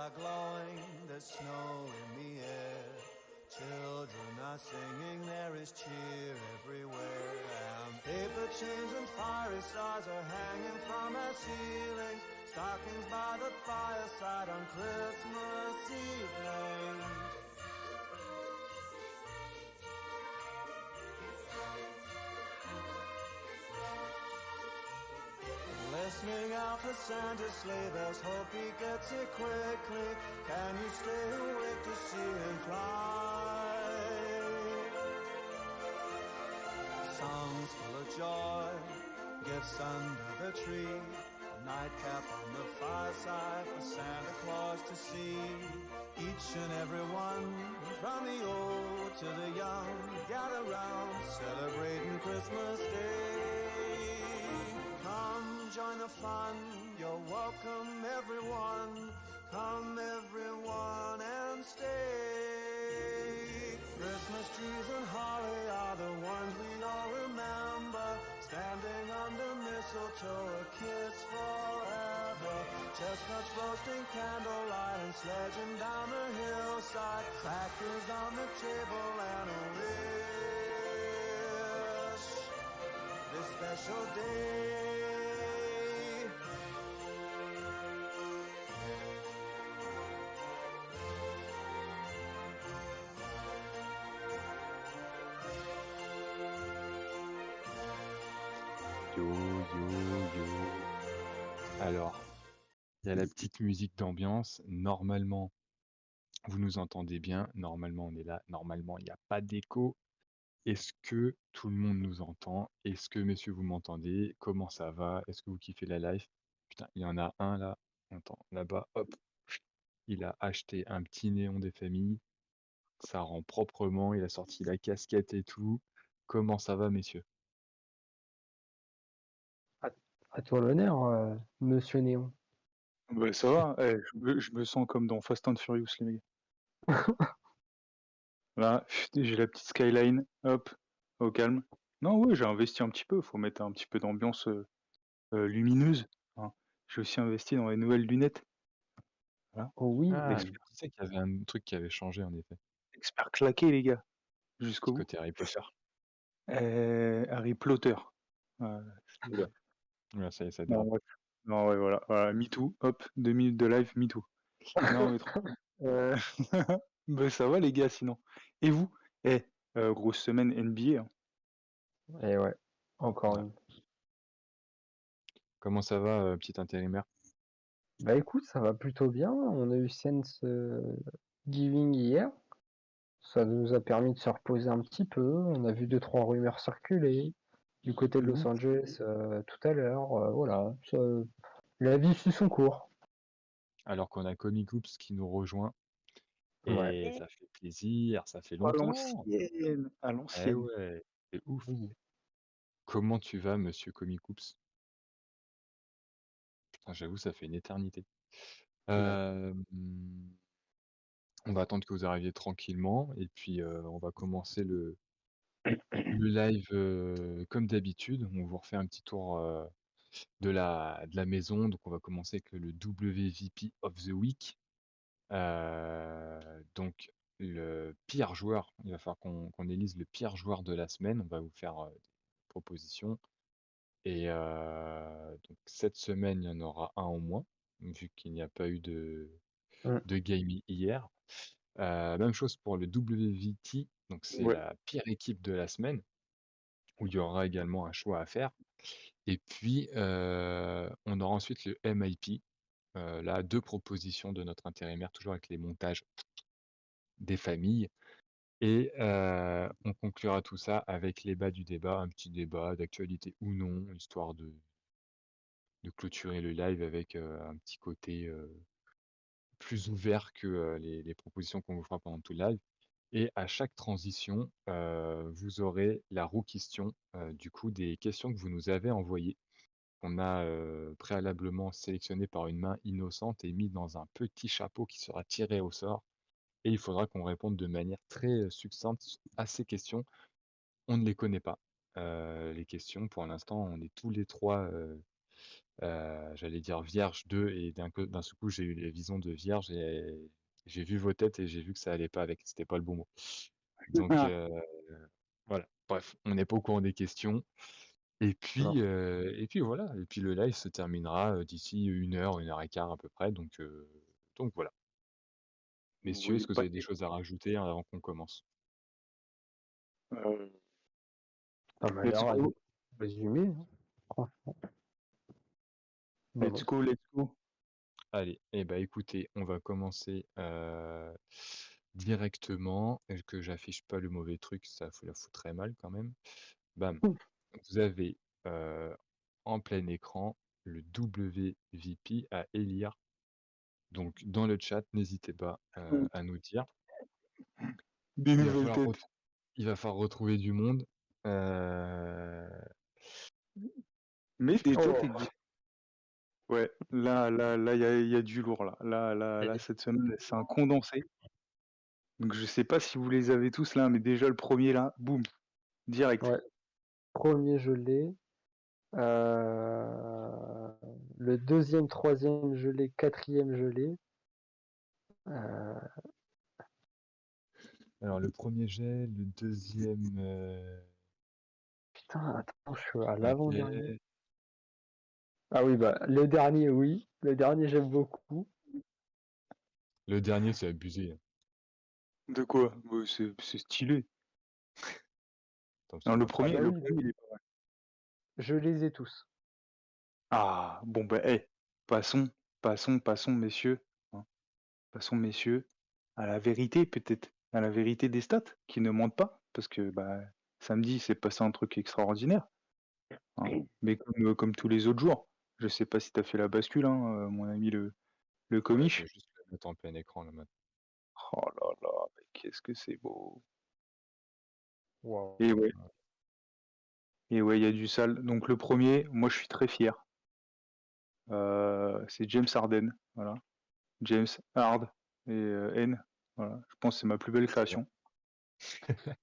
are glowing, there's snow in the air. Children are singing, there is cheer everywhere. And paper chains and fiery stars are hanging from our ceilings. Stockings by the fireside on Christmas evening. Listening out for Santa's sleigh bells, hope he gets here quickly. Can you stay awake to see him fly? Songs full of joy, gifts under the tree. A nightcap on the fireside for Santa Claus to see. Each and every one, from the old to the young, gather round, celebrating Christmas Day. Come join the fun, you're welcome everyone. Come everyone and stay. Christmas trees and holly are the ones we all remember. Standing under mistletoe, a kiss forever. Chestnuts roasting candlelight and sledging down the hillside. Crackers on the table and a wish this special day. Yo, yo, yo. Alors, il y a la petite musique d'ambiance. Normalement, vous nous entendez bien. Normalement, on est là. Normalement, il n'y a pas d'écho. Est-ce que tout le monde nous entend? Est-ce que, messieurs, vous m'entendez? Comment ça va? Est-ce que vous kiffez la live? Putain, il y en a un là. Attends, là-bas, hop. Il a acheté un petit néon des familles. Ça rend proprement. Il a sorti la casquette et tout. Comment ça va, messieurs? À toi l'honneur, monsieur Néon. Bah, ça va, je me sens comme dans Fast and Furious, les mecs. Là, j'ai la petite skyline, hop, au calme. Non, ouais, j'ai investi un petit peu, faut mettre un petit peu d'ambiance lumineuse. Hein. J'ai aussi investi dans les nouvelles lunettes. Oh oui, Ah, je sais qu'il y avait un truc qui avait changé, en effet. Expert claqué, les gars, jusqu'au Petit bout. côté Harry Potter. Harry Potter. Oula. Ouais, ça y est, ça Non, dérape. ouais. Non, ouais, voilà, MeToo, hop, 2 minutes de live, MeToo. Non, mais trop. Bah, ça va, les gars, sinon. Et vous? Grosse semaine NBA. Hein. et ouais, encore Ouais. une. Comment ça va, petit intérimaire? Bah écoute, ça va plutôt bien. On a eu Thanksgiving hier. Ça nous a permis de se reposer un petit peu. On a vu 2-3 rumeurs circuler du côté de Los Angeles tout à l'heure. Voilà, la vie suit son cours. Alors qu'on a Comic Oops qui nous rejoint. Ouais. Et ça fait plaisir, ça fait À longtemps. l'ancienne, à Eh l'ancienne. ouais, c'est ouf. Oui. Comment tu vas, monsieur Comic Oops? Putain, j'avoue, ça fait une éternité. On va attendre que vous arriviez tranquillement et puis on va commencer le live comme d'habitude. On vous refait un petit tour de la maison. Donc on va commencer avec le WVP of the Week. Donc le pire joueur, il va falloir qu'on élise le pire joueur de la semaine. On va vous faire des propositions. Et donc cette semaine, il y en aura un en moins, vu qu'il n'y a pas eu de game hier. Même chose pour le WVT, donc c'est Ouais. la pire équipe de la semaine, où il y aura également un choix à faire. Et puis, on aura ensuite le MIP. Là, 2 propositions de notre intérimaire, toujours avec les montages des familles. Et on conclura tout ça avec les bas du débat, un petit débat d'actualité ou non, histoire de clôturer le live avec un petit côté plus ouvert que les propositions qu'on vous fera pendant tout le live. Et à chaque transition, vous aurez la roue question, du coup, des questions que vous nous avez envoyées, qu'on a préalablement sélectionnées par une main innocente et mis dans un petit chapeau qui sera tiré au sort. Et il faudra qu'on réponde de manière très succincte à ces questions. On ne les connaît pas. Les questions, pour l'instant, on est tous les trois j'allais dire Vierge 2 et d'un seul coup, j'ai eu les visions de Vierge et j'ai vu vos têtes et j'ai vu que ça allait pas avec, c'était pas le bon mot. Donc voilà, bref, on n'est pas au courant des questions Alors, et puis voilà et puis le live se terminera, d'ici 1 heure et quart à peu près donc voilà. Vous Messieurs, voyez est-ce que vous pas avez des choses à rajouter avant qu'on commence? euh, ça m'a let's l'air go, résumé, hein, franchement. Non, let's non. go, let's go. Allez, et bah, écoutez, on va commencer, directement et que j'affiche pas le mauvais truc, ça la foutrait mal quand même. Bam, vous avez, heu, en plein écran le WVP à élire. Donc dans le chat, n'hésitez pas, à nous dire. Des Il va nouvelles falloir têtes. ret il va falloir retrouver du monde. Heu, Mais des têtes Oh, existent. Ouais, là, il y a du lourd là. Là, cette semaine, c'est un condensé. Donc je sais pas si vous les avez tous là, mais déjà le premier là, boum, direct. ouais. Premier, je l'ai. Euh, Le deuxième, troisième, je l'ai. Quatrième, je l'ai. Euh, alors le premier jet, le deuxième, Putain, attends, je suis à l'avant-dernier. OK. Ah oui, bah, le dernier, oui. Le dernier, j'aime beaucoup. Le dernier, c'est abusé, hein. De quoi? Ouais, c'est stylé. Attends, Non, c'est le pas Ah premier, bah pareil. le oui, premier, il est pas mal. je les ai tous. Ah, bon bah, passons, messieurs, hein. Passons, messieurs, à la vérité peut-être, à la vérité des stats qui ne mentent pas, parce que bah samedi, c'est passé un truc extraordinaire, hein. Mais comme tous les autres jours. Je sais pas si tu as fait la bascule, hein, mon ami le Ouais, je vais comiche. juste le mettre en plein écran là maintenant. Oh là là, mais qu'est-ce que c'est beau. Wow. Et ouais, il y a du sale. Donc le premier, moi je suis très fier. C'est James Harden, voilà. James Hard et N, voilà. Je pense que c'est ma plus belle Excellent. création.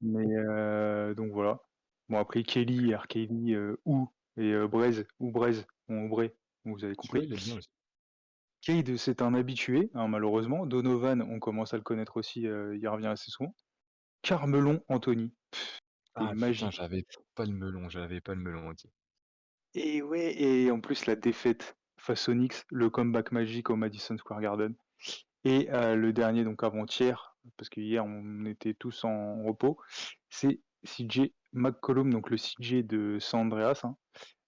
Mais donc voilà. Bon après Kelly, R. Kelly, ou et Braise ou Braise, bon Bray, bon, vous avez Celui-là, compris. il est bien aussi. Cade, c'est un habitué, hein, malheureusement. Donovan, on commence à le connaître aussi, il revient assez souvent. Carmelon Anthony, c'est Ah putain, magique. j'avais pas le melon, OK. Et ouais, et en plus la défaite face aux Knicks, le comeback magique au Madison Square Garden. Et le dernier, donc avant-hier, parce que hier on était tous en repos, c'est CJ McCollum, donc le CJ de San Andreas, hein,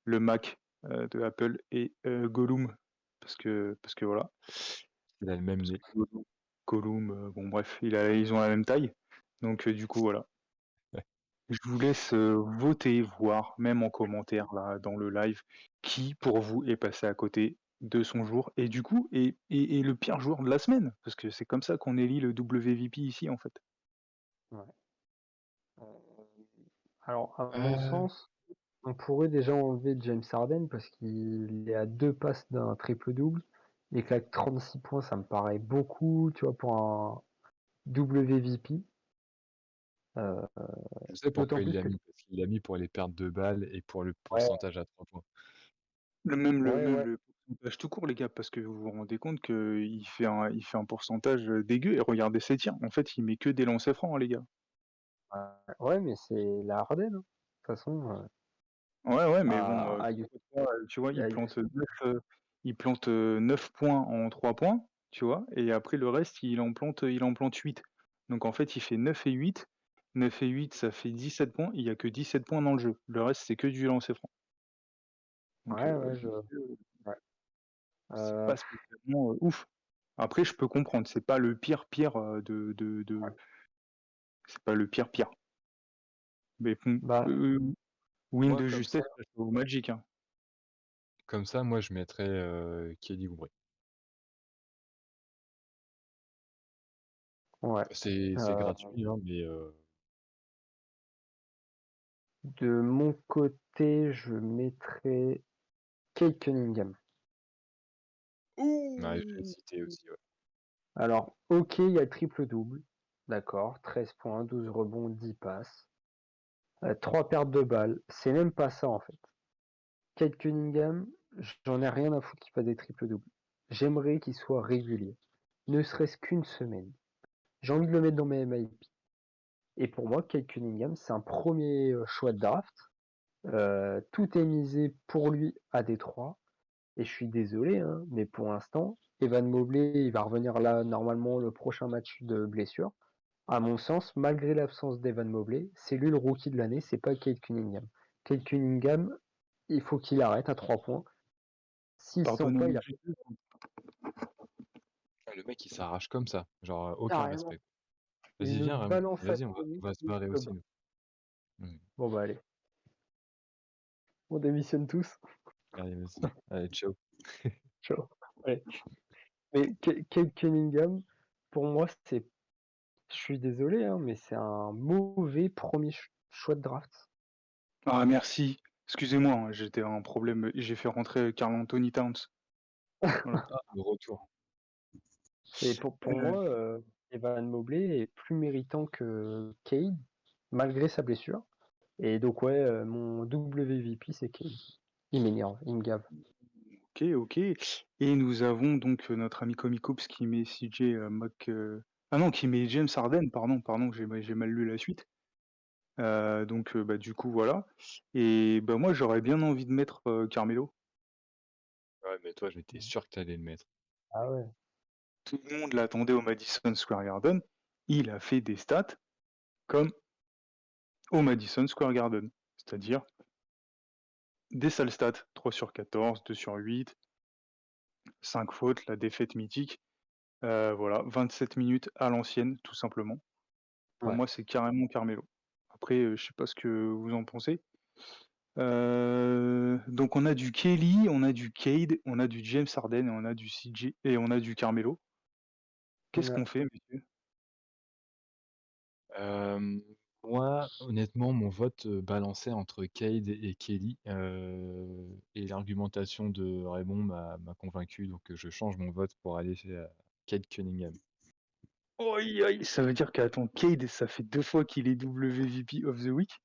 le Mac de Apple, et Gollum, parce que voilà. Il a le même Parce nez. que Gollum, bon bref, ils ont la même taille. Donc du coup voilà. Ouais. Je vous laisse voter, voir, même en commentaire là dans le live, qui pour vous est passé à côté de son jour et du coup est le pire jour de la semaine, parce que c'est comme ça qu'on élit le WVP ici en fait. Ouais. Euh, Alors, à mon Heu, sens, on pourrait déjà enlever James Harden parce qu'il est à 2 passes d'un triple-double et qu'avec 36 points, ça me paraît beaucoup, tu vois, pour un WVP. Euh, je sais D'autant pourquoi il plus l'a que. mis, parce qu'il l'a mis pour les pertes de balles et pour le Ouais, pourcentage à 3 points. Même ouais, ouais. le pourcentage tout court les gars, parce que vous vous rendez compte qu'il fait un pourcentage dégueu et regardez ses tirs. En fait, il met que des lancers francs, hein, les gars. Ouais, mais c'est la Harden, hein. De toute façon, Ouais, mais bon, à tu vois, il à plante 9 points en 3 points, tu vois? Et après le reste, il en plante 8. Donc en fait, il fait 9 et 8. 9 et 8, ça fait 17 points. Il y a que 17 points dans le jeu. Le reste, c'est que du lancer franc. Donc Ouais, ouais, ouais. c'est Euh, pas spécialement, ouf. Après, je peux comprendre, c'est pas le pire, c'est pas le pire. Mais bon, Bah, win Moi, de justesse face au Magic, hein. comme ça, moi, je mettrais, Kelly Oubre. ouais. C'est Euh, gratuit, hein, mais de mon côté, je mettrais Kate Cunningham. ouais, je vais le citer aussi, ouais. Alors, ok, il y a le triple-double. D'accord, 13 points, 12 rebonds, 10 passes. 3 pertes de balles. C'est même pas ça en fait. Kate Cunningham, j'en ai rien à foutre qu'il fasse des triples-doubles. J'aimerais qu'il soit régulier, ne serait-ce qu'une semaine. J'ai envie de le mettre dans mes MIP. Et pour moi, Kate Cunningham, c'est un premier choix de draft. Tout est misé pour lui à Détroit. Et je suis désolé, hein, mais pour l'instant, Evan Mobley, il va revenir là normalement le prochain match de blessure. À mon sens, malgré l'absence d'Evan Mobley, c'est lui le rookie de l'année, c'est pas Kate Cunningham. Kate Cunningham, il faut qu'il arrête à 3 points. S'il se sent pas, il Pardonnez-moi a juste. Ah, le mec, il s'arrache comme ça, genre, aucun carrément respect. Vas-y, une viens Rémi, balance vas-y, on atomique va se qui barrer se aussi bat. nous. Mmh. Bon bah allez, on démissionne tous. Allez, vas-y. Allez, ciao. Ciao. Ouais. Mais Kate Cunningham, pour moi, c'est, je suis désolé, hein, mais c'est un mauvais premier choix de draft. Ah merci. Excusez-moi, hein, j'étais en problème. J'ai fait rentrer Karl Anthony Towns. Voilà. Ah, le retour. Et pour Euh, moi, Evan Mobley est plus méritant que Cade, malgré sa blessure. Et donc ouais, mon WVP c'est Cade. Il m'énerve, il me gave. ok, ok. Et nous avons donc notre ami Comicoops qui met CJ Ah non, qui met James Harden, pardon, j'ai mal lu la suite. Donc bah du coup voilà. Et bah moi j'aurais bien envie de mettre Carmelo. Ouais, mais toi, j'étais sûr que t'allais le mettre. Ah ouais. Tout le monde l'attendait au Madison Square Garden. Il a fait des stats comme au Madison Square Garden. C'est-à-dire des sales stats, 3 sur 14, 2 sur 8, 5 fautes, la défaite mythique. Voilà, 27 minutes à l'ancienne, tout simplement. Pour Ouais. moi, c'est carrément Carmelo. Après, je sais pas ce que vous en pensez. Donc on a du Kelly, on a du Cade, on a du James Harden et on a du CJ et on a du Carmelo. Qu'est-ce Ouais. qu'on fait, messieurs? Hem, Moi, honnêtement, mon vote, balançait entre Cade et Kelly, et l'argumentation de Raymond m'a convaincu, donc je change mon vote pour aller chez, Cade Cunningham. Aïe, aïe, ça veut dire qu'attends, Cade, ça fait 2 fois qu'il est WVP of the Week?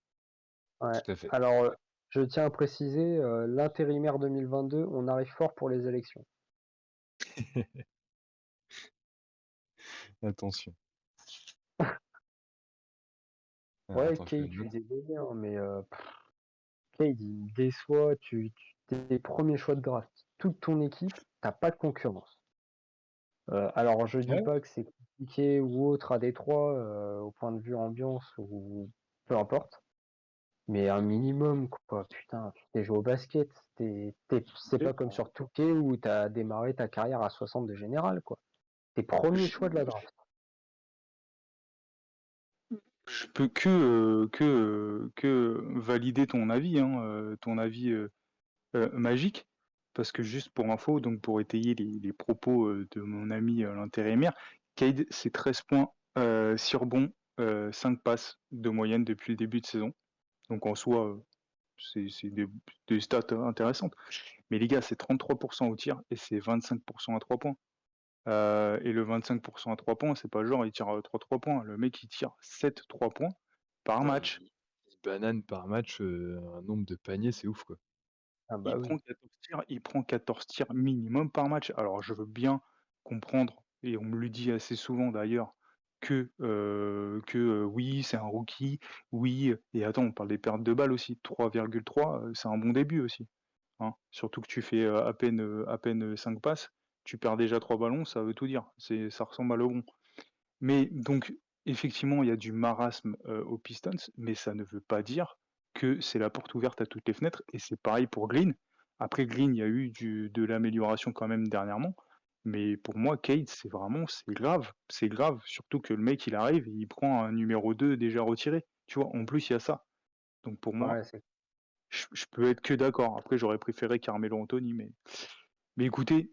Ouais. Tout à fait. Alors, je tiens à préciser, l'intérimaire 2022, on arrive fort pour les élections. Attention. Ouais, Attends, je Cade, le je suis note. désolé, hein, mais Cade, il me déçoit. Tes premiers choix de draft, toute ton équipe, t'as pas de concurrence. Alors je dis Ouais. pas que c'est compliqué ou autre à Détroit, au point de vue ambiance ou peu importe, mais un minimum quoi, putain, tu joué au basket, c'est pas comme sur 2K où t'as démarré ta carrière à 60 de général quoi. Tes premiers Je choix de la draft. je peux que valider ton avis, hein, ton avis, magique. Parce que juste pour info, donc pour étayer les propos, de mon ami, l'intérimaire, Cade, c'est 13 points, 6 rebonds, 5 passes de moyenne depuis le début de saison. Donc en soi, c'est des stats intéressantes. Mais les gars, c'est 33 au tir et c'est 25 à 3 points. Et le 25 à 3 points, c'est pas genre il tire, 3 points. Le mec, il tire 7 3 points par Ouais, match. il banane par match, un nombre de paniers, c'est ouf, quoi. Ah bah oui. Il prend 14 tirs minimum par match. Alors je veux bien comprendre, et on me le dit assez souvent d'ailleurs, que oui, c'est un rookie, oui, et attends, on parle des pertes de balles aussi. 3,3, c'est un bon début aussi, hein. Surtout que tu fais, à peine, 5 passes, tu perds déjà 3 ballons, ça veut tout dire. Ça ressemble à LeBron. Mais donc, effectivement, il y a du marasme, aux Pistons, mais ça ne veut pas dire que c'est la porte ouverte à toutes les fenêtres et c'est pareil pour Green. Après Green, il y a eu de l'amélioration quand même dernièrement, mais pour moi, Cade, c'est grave. C'est grave, surtout que le mec, il arrive et il prend un numéro 2 déjà retiré, tu vois? En plus, il y a ça. Donc pour moi, Ouais, c'est je peux être que d'accord. Après, j'aurais préféré Carmelo Anthony, mais écoutez,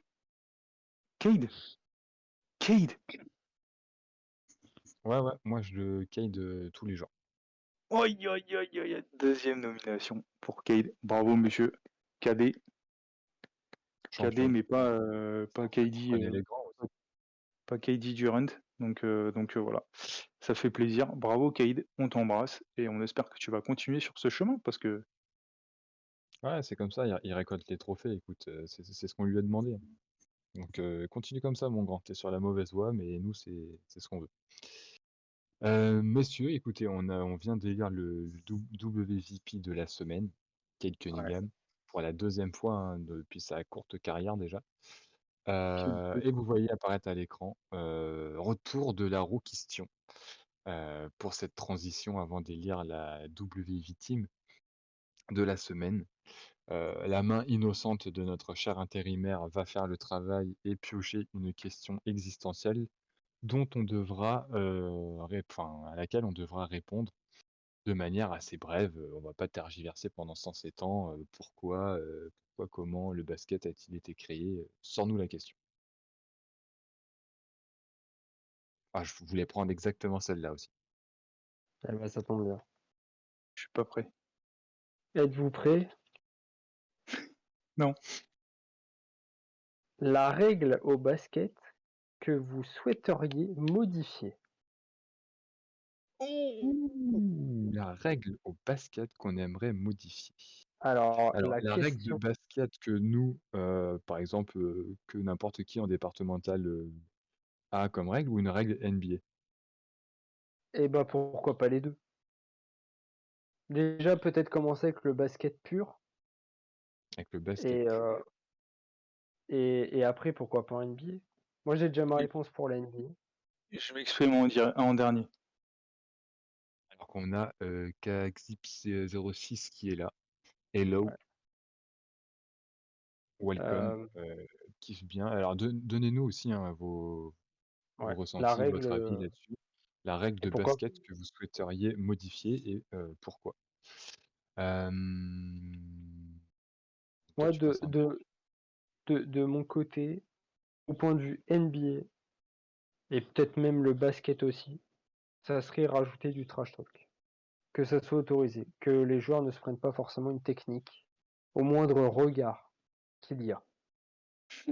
Cade, Cade! Ouais, ouais, moi je le Cade, tous les jours. Aïe, aïe, aïe, aïe, aïe. 2e nomination pour Cade. Bravo monsieur. KD. KD, Champion. mais pas KD, Prenez les grands aussi. pas KD Durant. Donc voilà. Ça fait plaisir. Bravo Cade, on t'embrasse et on espère que tu vas continuer sur ce chemin parce que Ouais, c'est comme ça, il récolte les trophées, écoute, c'est ce qu'on lui a demandé, hein. Donc continue comme ça mon grand, tu sur la mauvaise voie, mais nous c'est ce qu'on veut. Messieurs, écoutez, on vient d'élire le WVP de la semaine, Cade Ouais. Cunningham, pour la deuxième fois, hein, depuis sa courte carrière déjà. Quel Et vous voyez apparaître à l'écran, retour de la roue question, pour cette transition avant d'élire la WV Team de la semaine. La main innocente de notre cher intérimaire va faire le travail et piocher une question existentielle dont on devra, à laquelle on devra répondre de manière assez brève. On va pas tergiverser pendant 107 ans, pourquoi, comment le basket a-t-il été créé? Sors-nous la question. Ah, je voulais prendre exactement celle-là aussi. Eh ben, ça tombe bien. Je suis pas prêt. Êtes-vous prêts? Non. La règle au basket que vous souhaiteriez modifier. La règle au basket qu'on aimerait modifier. Alors, Alors la la règle de question, basket que nous, par exemple, que n'importe qui en départemental, a comme règle ou une règle NBA? eh ben pourquoi pas les deux? Déjà, peut-être commencer avec le basket pur Avec le basket et, pur. et après, pourquoi pas en NBA? Moi, j'ai déjà ma Et réponse pour la NBA. je m'exprime en dernier. Alors qu'on a, Kaxip 06 qui est là. Hello, Ouais. welcome, Euh, kiffe bien. Alors donnez-nous aussi, hein, vos ouais. La ressentis, règle, votre avis là-dessus. La règle et de pourquoi? basket que vous souhaiteriez modifier et pourquoi? Toi, Moi, tu passes un de mon côté, au point de vue NBA, et peut-être même le basket aussi, ça serait rajouter du trash talk. Que ça soit autorisé, que les joueurs ne se prennent pas forcément une technique au moindre regard qu'il y a.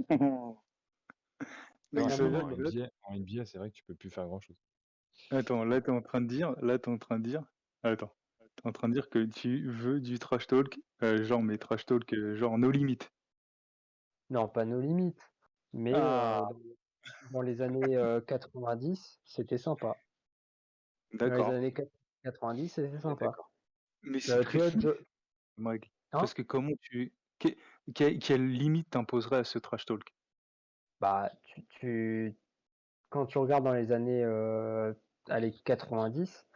Donc Non ça mais veut dire Malheureusement, même, que là, En NBA, c'est vrai que tu peux plus faire grand-chose. attends, attends, t'es en train de dire que tu veux du trash talk, genre mais trash talk, genre no limit. non pas nos limites, mais Ah, dans les années 90, c'était sympa. Dans les d'accord, années 90, c'était sympa. d'accord. Mais c'est Tu très vois, flou comme règle. hein? Parce que comment tu que quelle limite t'imposerais à ce trash talk? Bah, quand tu regardes dans les années allez, 90,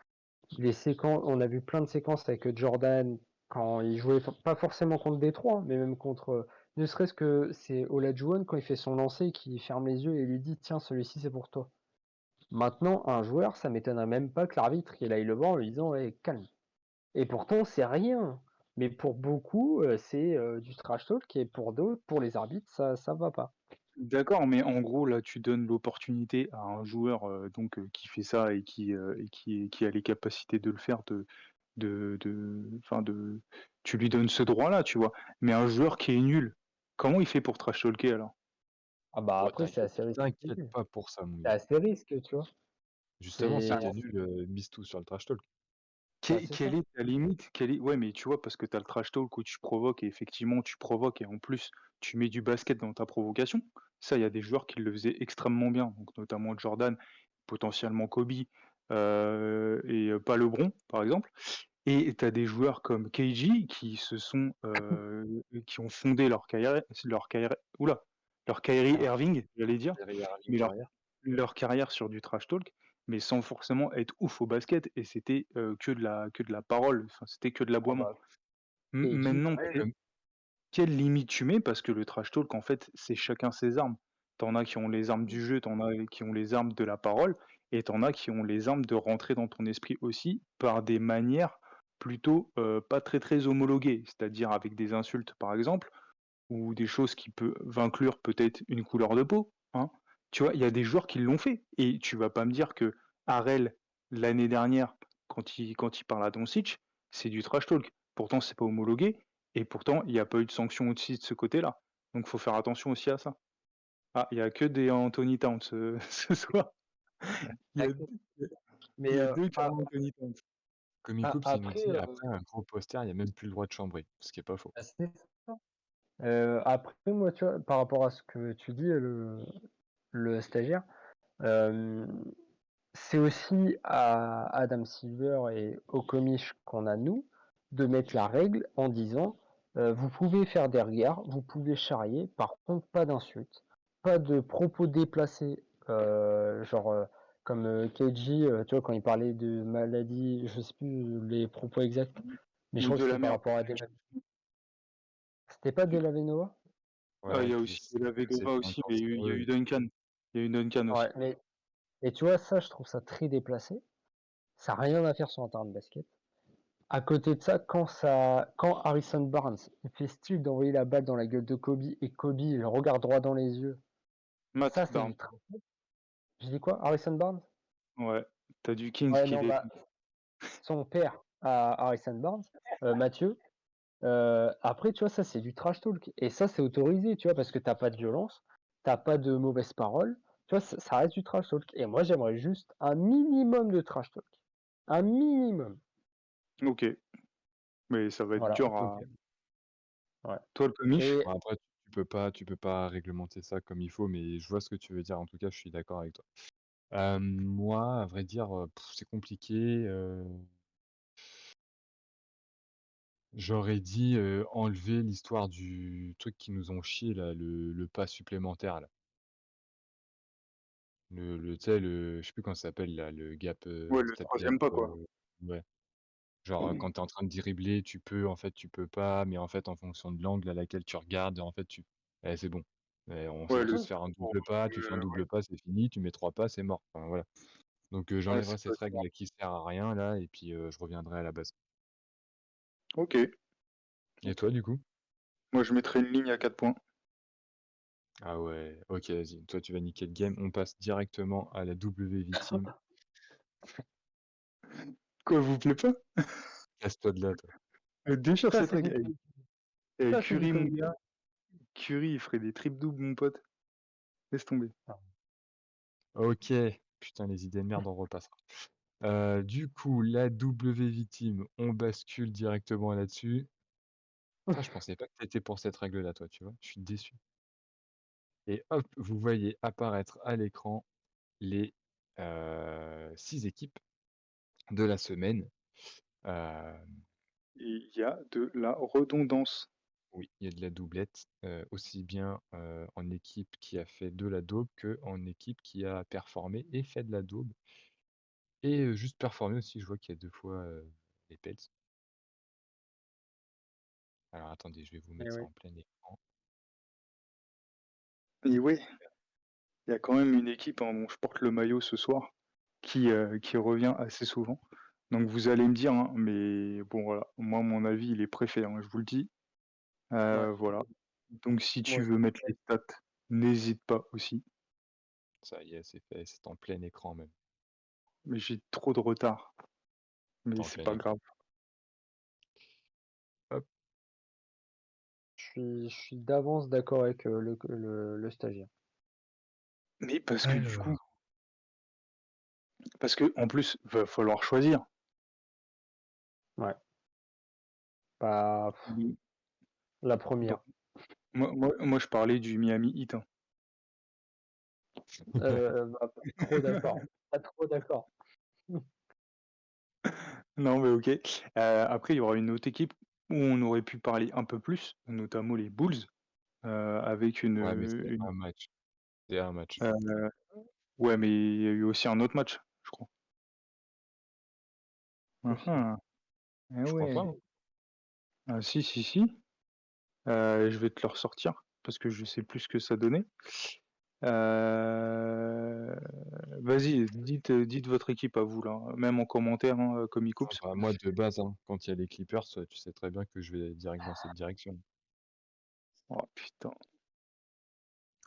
les séquences, on a vu plein de séquences avec Jordan quand il jouait pas forcément contre Détroit, mais même contre, ne serait-ce que c'est Olajuwon quand il fait son lancer, qui ferme les yeux et lui dit tiens celui-ci c'est pour toi. Maintenant un joueur, ça m'étonnerait même pas que l'arbitre il aille le voir en lui disant ouais, calme. Et pourtant c'est rien. Mais pour beaucoup, c'est du trash talk et pour d'autres, pour les arbitres, ça va pas. D'accord, mais en gros, là, tu donnes l'opportunité à un joueur, qui fait ça et qui a les capacités de le faire, de tu lui donnes ce droit-là, tu vois? Mais un joueur qui est nul, comment il fait pour trash talker alors? Ah bah Oh, après c'est assez t'inquiète risqué. pas pour ça, mon C'est gars. assez risqué, tu vois. Justement, si C'est t'es nul, mise tout sur le trash talk. bah c'est Quelle ça. est ta limite? Quelle est Ouais, mais tu vois, parce que tu as le trash talk où tu provoques et effectivement tu provoques et en plus tu mets du basket dans ta provocation. Ça, il y a des joueurs qui le faisaient extrêmement bien, donc notamment Jordan, potentiellement Kobe, pas LeBron, par exemple. Et tu as des joueurs comme KG qui ont fondé leur Kyrie Ah, Irving, j'allais dire, Derrière la ligne mais carrière. leur carrière sur du trash talk, mais sans forcément être ouf au basket et c'était, que de la parole, enfin, c'était que de ah l'aboiement. bah KG, Maintenant, Ouais, quelle limite tu mets? Parce que le trash talk, en fait, c'est chacun ses armes. T'en as qui ont les armes du jeu, t'en as qui ont les armes de la parole et t'en as qui ont les armes de rentrer dans ton esprit aussi par des manières plutôt, pas très, très homologuées. C'est-à-dire avec des insultes, par exemple, ou des choses qui peuvent inclure peut-être une couleur de peau, hein. Tu vois? Il y a des joueurs qui l'ont fait et tu vas pas me dire que Harrell, l'année dernière, quand il parle à Doncic, c'est du trash talk. Pourtant, c'est pas homologué et pourtant, il y a pas eu de sanction aussi de ce côté-là. Donc faut faire attention aussi à ça. Ah, il y a que des Anthony Towns, ce soir. Il y a d'accord. deux il Mais y a 2 Karl Anthony Towns. Comic Coops, il nous Après, dit: «Après un gros poster, il y a même plus le droit de chambrer», ce qui est pas faux. bah, c'est ça. Après moi, tu vois, par rapport à ce que tu dis, le stagiaire, hem, c'est aussi à Adam Silver et aux commish qu'on a nous, de mettre la règle en disant, «Vous pouvez faire des regards, vous pouvez charrier, par contre pas d'insultes, pas de propos déplacés», genre, comme, Keiji, tu vois, quand il parlait de maladie, je sais plus les propos exacts, mais je Ou crois que de c'était la par merde. rapport à des c'était pas Tu Della Vedova? Il Ouais, y a puis aussi de la c'est Vedova pas aussi, encore mais il y a sérieux. eu Duncan. Il y a eu Duncan aussi. Ouais, mais et tu vois, ça, je trouve ça très déplacé. Ça a rien à faire sur un terrain de basket. À côté de ça, quand Harrison Barnes il fait style d'envoyer la balle dans la gueule de Kobe et Kobe le regarde droit dans les yeux, Matt ça, c'est Barnes. du trash. J'ai dit quoi? Harrison Barnes? Ouais. T'as du Kings Ouais, qui non, l'est. bah, son père à Harrison Barnes, Mathieu, après, tu vois, ça, c'est du trash talk. Et ça, c'est autorisé, tu vois, parce que t'as pas de violence, t'as pas de mauvaises paroles, tu vois, ça reste du trash talk. Et moi, j'aimerais juste un minimum de trash talk. Un minimum. Ok. Mais ça va être Voilà. dur Donc, à. ouais. Toi, le comiche? Et Bon après tu peux pas réglementer ça comme il faut, mais je vois ce que tu veux dire. En tout cas, je suis d'accord avec toi. Moi, à vrai dire, c'est compliqué, j'aurais dit, enlever l'histoire du truc qui nous ont chié là, le pas supplémentaire là. Tu sais, je sais plus comment ça s'appelle là, le gap, Ouais, le step gap, troisième pas, quoi. ouais. Genre, quand tu es en train de dribbler, tu peux, en fait, tu peux pas, mais en fait, en fonction de l'angle à laquelle tu regardes, en fait, c'est bon. On sait Ouais, tous le. faire un Pour, double pas, tu fais un ouais, double pas, c'est fini, tu mets 3 pas, c'est mort. Enfin, voilà. Donc, ouais, j'enlèverai c'est pas cette ça. règle qui sert à rien là et puis, je reviendrai à la base. Ok. Et toi, du coup? Moi, je mettrais une ligne à 4 points. Ah ouais, OK, vas-y. Toi, tu vas niquer le game. On passe directement à la W Team. Quoi, vous plaît pas? Casse-toi de là, toi. Déchire ça, cette c'est du, règle. ça, c'est du Curry, mon comité. gars. Curry, il ferait des triples doubles, mon pote. Laisse tomber. OK. Putain, les idées de merde, on repassera. Du coup, la W Team, on bascule directement là-dessus. Putain, je pensais pas que tu étais pour cette règle-là, toi, tu vois? Je suis déçu. Et hop, vous voyez apparaître à l'écran les, 6 équipes de la semaine. Hem, Il y a de la redondance. oui, il y a de la doublette, aussi bien, en équipe qui a fait de la daube qu'en équipe qui a performé et fait de la daube et juste performé aussi. Je vois qu'il y a 2 fois, les Pels. Alors attendez, je vais vous Eh mettre ça oui. en plein écran. Et ouais, il y a quand même une équipe, hein, dont je porte le maillot ce soir, qui revient assez souvent. Donc vous allez me dire, hein, mais bon voilà, moi mon avis il est préfet, hein, je vous le dis. Ouais. Voilà. Donc si Moi tu aussi. veux mettre les stats, n'hésite pas aussi. Ça y est, c'est fait, c'est en plein écran même. Mais j'ai trop de retard. C'est Mais en c'est plein pas écran. grave. Hop, Je suis d'avance d'accord avec le stagiaire. Mais parce que du coup, alors. parce que en plus, va falloir choisir. Ouais. Bah, Mm. la Donc, première. moi, je parlais du Miami Heat, hein. Bah, pas trop d'accord. Pas trop d'accord. Non, mais ok. Après, il y aura une autre équipe où on aurait pu parler un peu plus, notamment les Bulls, avec Ouais, mais c'est une. un match. C'est un match. euh, ouais, mais il y a eu aussi un autre match, je crois. Aussi. Ah, ah. Eh Je crois pas, ouais. hein. Ah, si, si, si. Je vais te le ressortir parce que je sais plus ce que ça donnait. Euh, Vas-y, dites votre équipe à vous là, même en commentaire, hein, Comic Ah Oops. bah, moi, de base, hein, quand il y a les Clippers, tu sais très bien que je vais direct dans cette direction. Oh putain.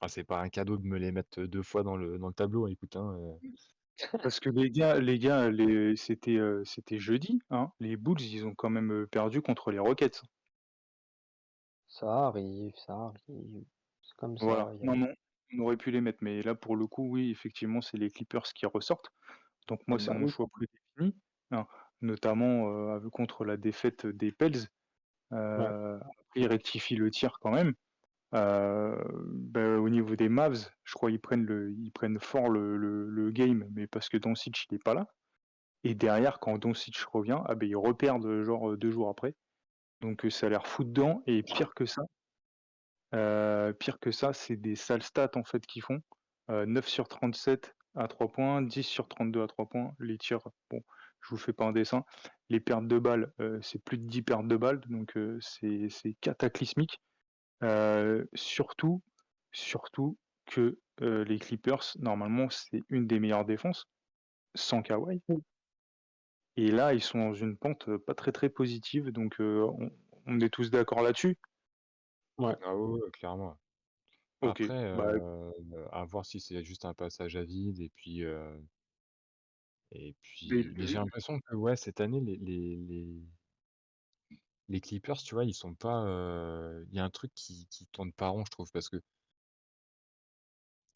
Ah, c'est pas un cadeau de me les mettre 2 fois dans le tableau, écoute, hein, Parce que c'était jeudi, hein. Les Bulls, ils ont quand même perdu contre les Rockets. Ça arrive, ça arrive. C'est comme Voilà. ça. Non, non, on aurait pu les mettre, mais là pour le coup, oui, effectivement, c'est les Clippers qui ressortent. Donc Ah moi, c'est bah mon oui. choix prédéfini, hein. notamment contre la défaite des Pels. Après, ils rectifient le tir quand même. Au niveau des Mavs, je crois ils prennent fort le game, mais parce que Doncic il est pas là. Et derrière, quand Doncic revient, ils reperdent genre 2 jours après. Donc ça a l'air fou dedans. Et pire que ça, c'est des sales stats en fait qu'ils font. 9 sur 37 à 3 points, 10 sur 32 à 3 points. Les tirs, bon, je vous fais pas un dessin. Les pertes de balles, c'est plus de 10 pertes de balles, donc c'est cataclysmique. Surtout que les Clippers, normalement, c'est une des meilleures défenses, sans Kawhi. Et là, ils sont dans une pente pas très très positive, donc on est tous d'accord là-dessus. Ouais. Ah ouais, clairement. Ok, Après, bah, à voir si c'est juste un passage à vide et mais- puis mais j'ai l'impression que ouais, cette année les Clippers, tu vois, ils sont pas, il y a un truc qui tourne pas rond, je trouve, parce que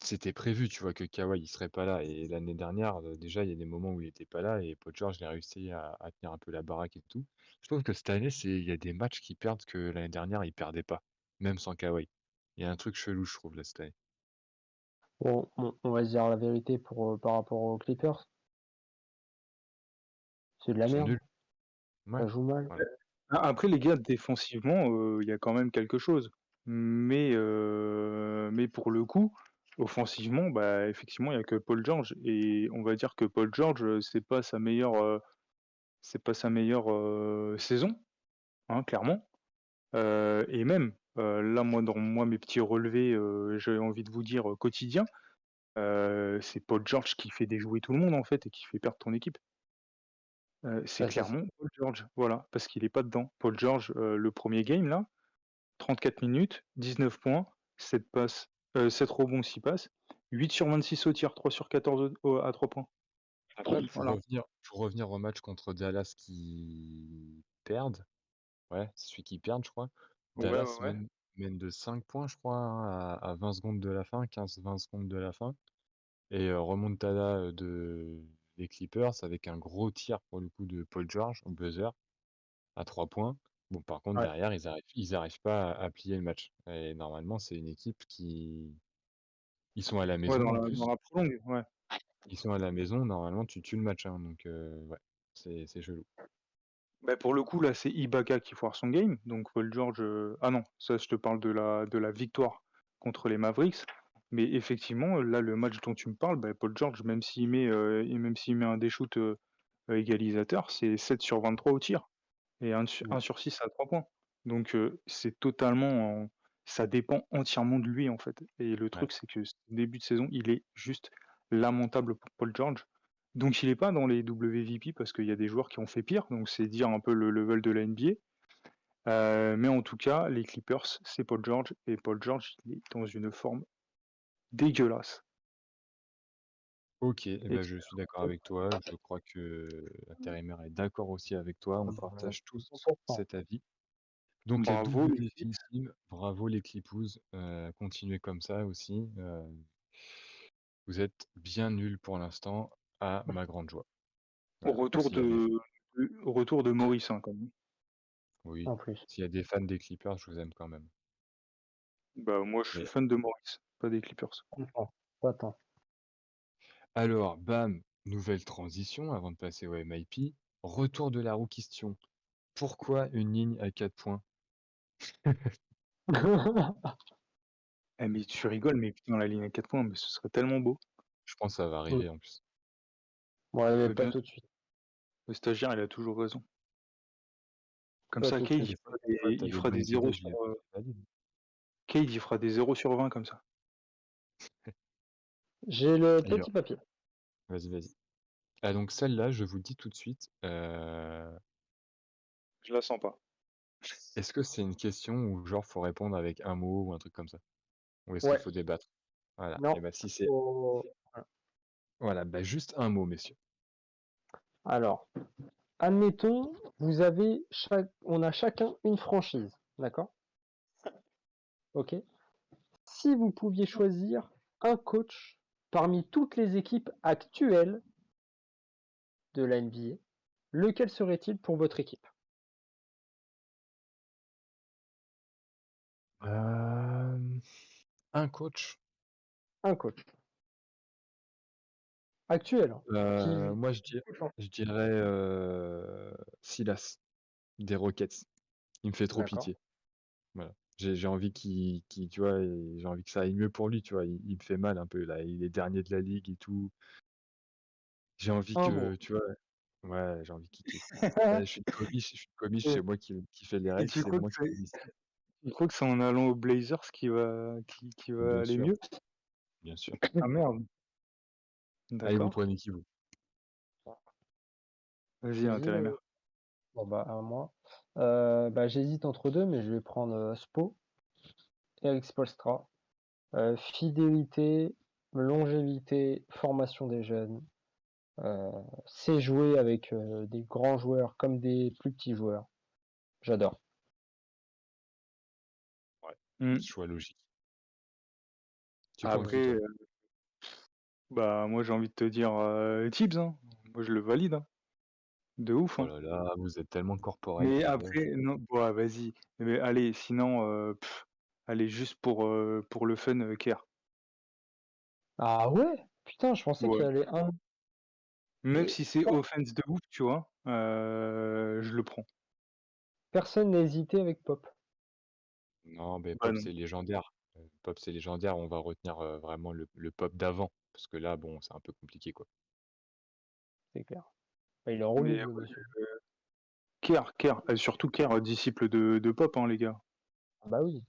c'était prévu, tu vois, que Kawhi, il serait pas là et l'année dernière, déjà, il y a des moments où il était pas là et Paul George, il a réussi à tenir un peu la baraque et tout. Je trouve que cette année, il y a des matchs qu'ils perdent que l'année dernière, ils perdaient pas, même sans Kawhi. Il y a un truc chelou, je trouve, là, cette année. Bon, on va se dire la vérité par rapport aux Clippers. C'est de la Ils sont merde. nuls. Ouais, Ça joue mal. voilà. Après, les gars, défensivement, il y a quand même quelque chose. Mais pour le coup, offensivement, effectivement, il n'y a que Paul George. Et on va dire que Paul George, c'est pas sa meilleure saison, hein, clairement. Et même, là, moi, dans mes petits relevés, j'ai envie de vous dire quotidiens, c'est Paul George qui fait déjouer tout le monde, en fait, et qui fait perdre ton équipe. C'est Bah, c'est ça. clairement Paul George, voilà, parce qu'il est pas dedans. Paul George, le premier game, là, 34 minutes, 19 points, 7 passes, 7 rebonds, 6 passes, 8 sur 26 au tir, 3 sur 14 à 3 points. Après, Voilà. pour revenir au match contre Dallas qui perdent, ouais, c'est celui qui perd, je crois. Ouais, Dallas ouais, ouais. mène de 5 points, je crois, hein, à 20 secondes de la fin, 15-20 secondes de la fin. Et remontada des Clippers avec un gros tir pour le coup de Paul George au buzzer à 3 points. Bon, par contre, Ouais. derrière, ils arrivent pas à plier le match. Et normalement, c'est une équipe ils sont à la Ouais, maison dans en la plus. prolongue, ouais. Ils sont à la maison, normalement, tu tues le match, hein, donc ouais, c'est chelou. Pour le coup, là, c'est Ibaka qui foire son game. Donc, Paul George. Ah non, ça, je te parle de la victoire contre les Mavericks. Mais effectivement, là, le match dont tu me parles, Paul George, même s'il met un des shoots égalisateur, c'est 7 sur 23 au tir. Et 1 Ouais. sur 6 à 3 points. Donc, c'est totalement. Ça dépend entièrement de lui, en fait. Et le Ouais. truc, c'est que ce début de saison, il est juste lamentable pour Paul George. Donc, il n'est pas dans les WVP parce qu'il y a des joueurs qui ont fait pire. Donc, c'est dire un peu le level de la NBA. Mais en tout cas, les Clippers, c'est Paul George. Et Paul George, il est dans une forme dégueulasse. Ok, eh Et ben, je suis d'accord avec toi. Je crois que l'intérimaire est d'accord aussi avec toi. On partage tous 100%. cet avis. Donc la bravo, double les Clips. définitive, bravo les Clippous, continuez comme ça aussi. Vous êtes bien nuls pour l'instant, à ma grande joie. Au Voilà. retour au retour de Maurice, hein, quand même. Oui, En plus. s'il y a des fans des Clippers, je vous aime quand même. Moi, je suis Mais fan de Maurice, pas des Clippers. Attends. Attends. alors, bam, nouvelle transition avant de passer au MIP. Retour de la roue question. Pourquoi une ligne à 4 points? Eh, mais tu rigoles, mais putain, la ligne à 4 points, mais ce serait tellement beau. Je pense que ça va arriver en plus. Ouais, mais Mais pas bien tout sûr, de suite. le stagiaire, il a toujours raison. Comme Pas ça, tout de Cade, suite. Des fois, t'as il des fera des bonnes 0 idées, sur, je les valide. Cade, il fera des 0 sur 20 comme ça. J'ai le Alors, petit papier. vas-y. Ah donc celle-là, je vous le dis tout de suite, Je la sens pas. est-ce que c'est une question où genre faut répondre avec un mot ou un truc comme ça? Ou est-ce qu'il Ouais. faut débattre? Voilà, et Non. bah si c'est faut- voilà, bah juste un mot, messieurs. Alors, admettons, on a chacun une franchise, d'accord? Ok. Si vous pouviez choisir un coach parmi toutes les équipes actuelles de la NBA, lequel serait-il pour votre équipe? Un coach. Un coach actuel, hein, qui Moi coach en je dirais, Silas des Rockets. Il me fait trop d'accord. pitié. Voilà. J'ai envie tu vois, j'ai envie que ça aille mieux pour lui, tu vois? Il me fait mal un peu là, il est dernier de la ligue et tout. J'ai envie Un mot. que, tu vois, ouais, j'ai envie qu'il quitte. Je suis une comiche, Et c'est moi qui fais les et règles, tu c'est crois moi que qui décide. tu crois que c'est en allant aux Blazers qui va Bien aller sûr, mieux? bien sûr. Ah merde, Allez, vous d'accord. prenez qui vous? Vas-y, J'hésite, intérimaire. bon, bah, à moi. Bah, j'hésite entre 2 mais je vais prendre, Spo, Erik Spoelstra. Fidélité, longévité, formation des jeunes, heu, sait jouer avec, des grands joueurs comme des plus petits joueurs. J'adore. Ouais, Mmh. choix logique. Tu prends Mmh. qui Après, toi? bah, moi, j'ai envie de te dire, Tibbs, hein. Moi, je le valide, hein. De ouf, Oh hein. là là, vous êtes tellement corporate Mais les gars. après, non, ouais, vas-y. Mais allez, sinon, allez, juste pour le fun, Kerr. Ah ouais? Putain, je pensais qu'il Ouais. y allait un Même et si c'est offense de ouf, tu vois? Je le prends. personne n'a hésité avec Pop. Non, mais Bah, Pop, non. c'est légendaire. Pop, c'est légendaire, on va retenir, vraiment le Pop d'avant. Parce que là, bon, c'est un peu compliqué, quoi. C'est clair. Bah, il est Mais relou le ouais, monsieur. Kerr, surtout Kerr, disciple de Pop, hein, les gars. Ah bah oui.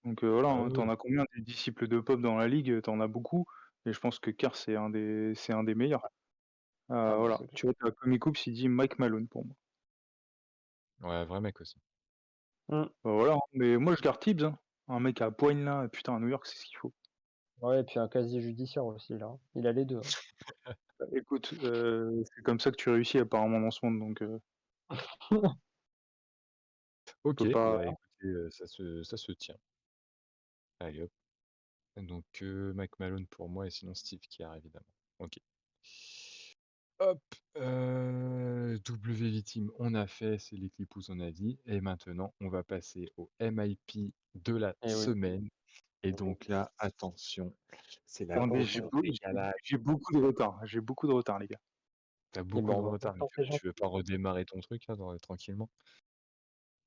Donc voilà, Ah hein, oui, tu oui. as combien des disciples de Pop dans la ligue? Tu en as beaucoup et je pense que Kerr, c'est un des meilleurs. Ah bah Voilà, c'est clair. tu vois, tu as Comic Coops, il dit Mike Malone pour moi. Ouais, vrai mec aussi. Mmh. Bah, voilà, hein, mais moi je garde Tibbs, hein. Un mec à poigne là, putain à New York, c'est ce qu'il faut. Ouais et puis un casier judiciaire aussi là, hein. Il a les 2, hein. Bah, écoute, c'est comme ça que tu réussis apparemment dans ce monde, donc on OK, peut pas. bah écoutez, ça se tient. Allez hop. Donc Mike Malone pour moi et sinon Steve Kerr évidemment. OK. Hop, WV Team on a fait, c'est les Clippers on a dit et maintenant on va passer au MIP de la Eh oui. semaine et donc là, attention, c'est la Attendez, course au régalade. j'ai beaucoup de retard, j'ai beaucoup de retard les gars. Tu Et ben beaucoup de on va retard, mais faire tu ces tu veux pas redémarrer ton truc là tranquillement?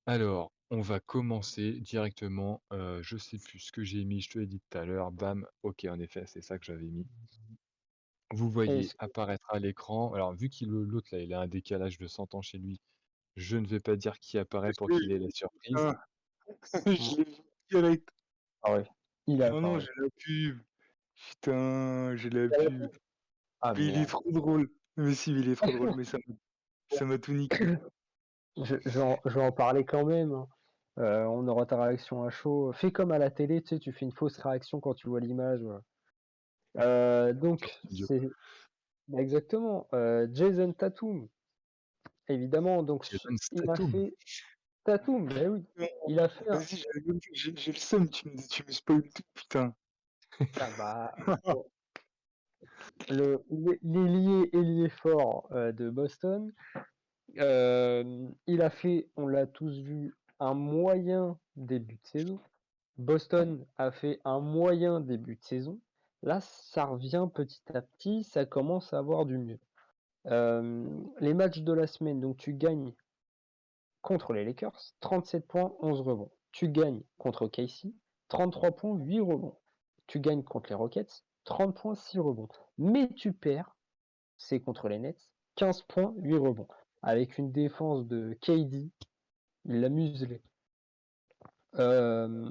Alors, on va commencer directement, je sais plus ce que j'ai mis, je te l'ai dit tout à l'heure, bam, OK, en effet, c'est ça que j'avais mis. Vous voyez est-ce que apparaître à l'écran alors vu qu'il l'autre là, il a un décalage de 100 ans chez lui, je ne vais pas dire qui apparaît pour Oui, qu'il ait la surprise. putain, mmh, je l'ai vu direct. ah ouais, il a Oh non, apparu. j'ai la pub. Putain, j'ai la pub. Ah Mais il est merde. trop drôle. Mais si, mais il est trop drôle, mais ça m'a tout niqué. Je vais en parler quand même, hein. On aura ta réaction à chaud. Fais comme à la télé, tu sais, tu fais une fausse réaction quand tu vois l'image, voilà. Sur Donc studio. c'est bah, exactement, Jason Tatum, évidemment, donc Jason il a Statham. fait Tatum, beh oui, Non, il a fait un vas-y, j'ai le seum, tu me spoil tout, putain. ah bah, bon, l'ailier ailier fort, de Boston, il a fait, on l'a tous vu, un moyen début de saison. Boston a fait un moyen début de saison. Là, ça revient petit à petit, ça commence à avoir du mieux. Les matchs de la semaine, donc tu gagnes contre les Lakers, 37 points, 11 rebonds. Tu gagnes contre OKC, 33 points, 8 rebonds. Tu gagnes contre les Rockets, 30 points, 6 rebonds. Mais tu perds, c'est contre les Nets, 15 points, 8 rebonds. Avec une défense de KD, il l'a muselé. Euh,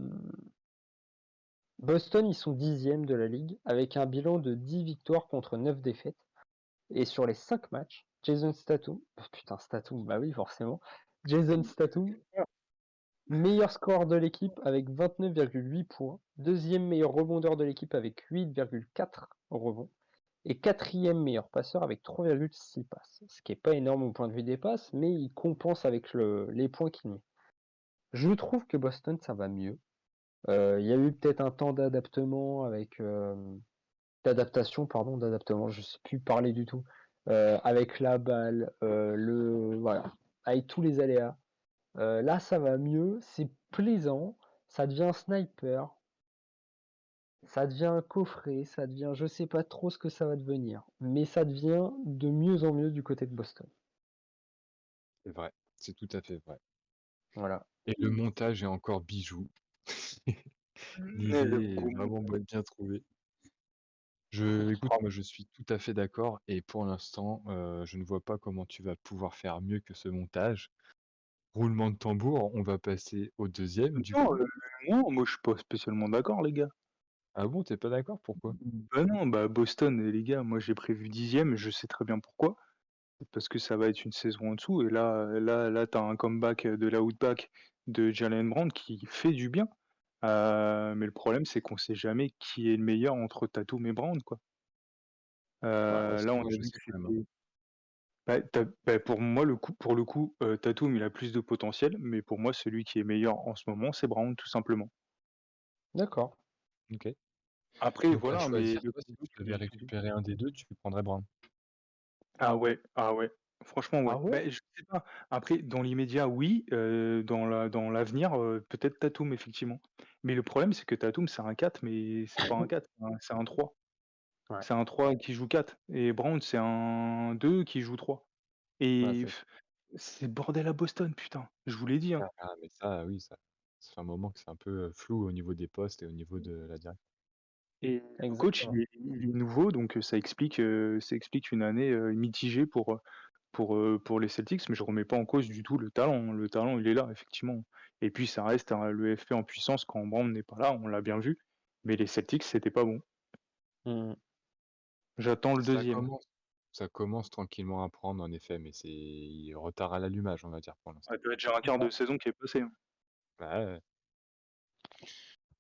Boston, ils sont 10e de la ligue, avec un bilan de 10 victoires contre 9 défaites. Et sur les 5 matchs, Jason Statham, putain Statham, bah oui forcément, Jason Statham, meilleur scoreur de l'équipe avec 29,8 points, deuxième meilleur rebondeur de l'équipe avec 8,4 rebonds, et quatrième meilleur passeur avec 3,6 passes. Ce qui n'est pas énorme au point de vue des passes, mais il compense avec les points qu'il met. Je trouve que Boston, ça va mieux. Il y a eu peut-être un temps d'adaptation, pardon, d'adaptement, je sais plus parler du tout, avec la balle, voilà, avec tous les aléas. Là, ça va mieux, c'est plaisant, ça devient un sniper, ça devient un coffret, ça devient je sais pas trop ce que ça va devenir, mais ça devient de mieux en mieux du côté de Boston. C'est vrai, c'est tout à fait vrai. Voilà. Et le montage est encore bijou. Et le L'idée est beau vraiment montage. bien trouvée. Écoute, Ah, moi je suis tout à fait d'accord et pour l'instant, je ne vois pas comment tu vas pouvoir faire mieux que ce montage. Roulement de tambour, on va passer au deuxième du Non, coup. non, moi je suis pas spécialement d'accord, les gars. Ah bon, tu pas d'accord? Pourquoi? Bah non, bah Boston, les gars, moi j'ai prévu 10e, je sais très bien pourquoi. C'est parce que ça va être une saison en dessous, et là, t'as un comeback de l'outback de Jalen Brown qui fait du bien. Mais le problème, c'est qu'on sait jamais qui est le meilleur entre Tatum et Brown, quoi. Bah, Là, si, on moi a je vu que sais quand même, hein. c'était. Bah, pour moi, pour le coup, Tatum, il a plus de potentiel, mais pour moi, celui qui est meilleur en ce moment, c'est Brown, tout simplement. d'accord. OK. Après, Donc à voilà, mais choisir, le toi, si combo, tu devais récupérer un des 2, tu prendrais Brown? ah ouais, ah ouais. Franchement, Ah ouais. ouais? Bah, je sais pas. Après, dans l'immédiat, oui, dans l'avenir, peut-être Tatum, effectivement. Mais le problème, c'est que Tatum, c'est un 4, mais c'est pas un 4, c'est un 3. Ouais, C'est un 3 qui joue 4 et Brown, c'est un 2 qui joue 3 ouais, et c'est c'est le bordel à Boston, putain, je vous l'ai dit, hein. Ah mais ça, oui, ça fait un moment que c'est un peu, flou au niveau des postes et au niveau de la direction. Et le coach, exactement. il est nouveau, donc ça explique une année, mitigée pour les Celtics, mais je remets pas en cause du tout le talent, hein. Le talent, il est là, effectivement. Et puis ça reste le FP en puissance quand Brown n'est pas là, on l'a bien vu, mais les Celtics, c'était pas bon. Mmh. J'attends le Ça deuxième. commence ça commence tranquillement à prendre en effet, mais c'est retard à l'allumage, on va dire, pour l'instant. Ça doit être déjà un C'est quart ça, de saison qui est passé, hein. Bah, ouais, ouais.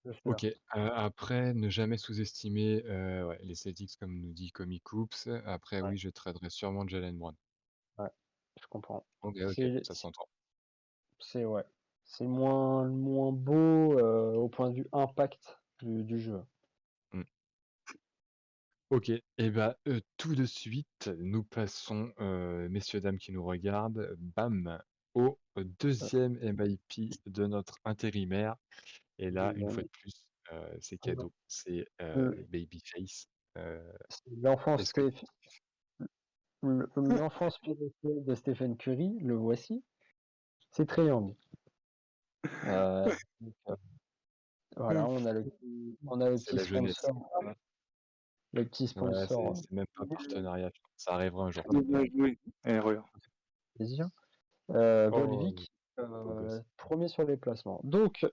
c'est sûr. OK, après ne jamais sous-estimer, ouais, les Celtics comme nous dit Comic Coops. Après Ouais, oui, je traderai sûrement Jalen Brown. ouais, je comprends. OK, C'est ça s'entend. c'est ouais, c'est le moins beau, au point de vue impact du jeu. Mmh. OK et bah, tout de suite, nous passons, messieurs, dames qui nous regardent, bam, au Heu, 2e MIP de notre intérimaire et là, une fois le de plus, c'est cadeau, c'est, le Babyface. Heu, c'est l'enfant est-ce que tu Steph l'enfant spirituel de Stephen Curry, le voici, c'est Trae Young. Donc voilà, on a le c'est petit la jeunesse. sponsor, le petit Ouais, c'est sponsor, c'est même pas un partenariat, je pense. Ça arrivera un jour, Très t'inquiète. bien joué. Eh regarde. plaisir. Oh, Volvic, beau gosse. 1er sur les placements. Donc,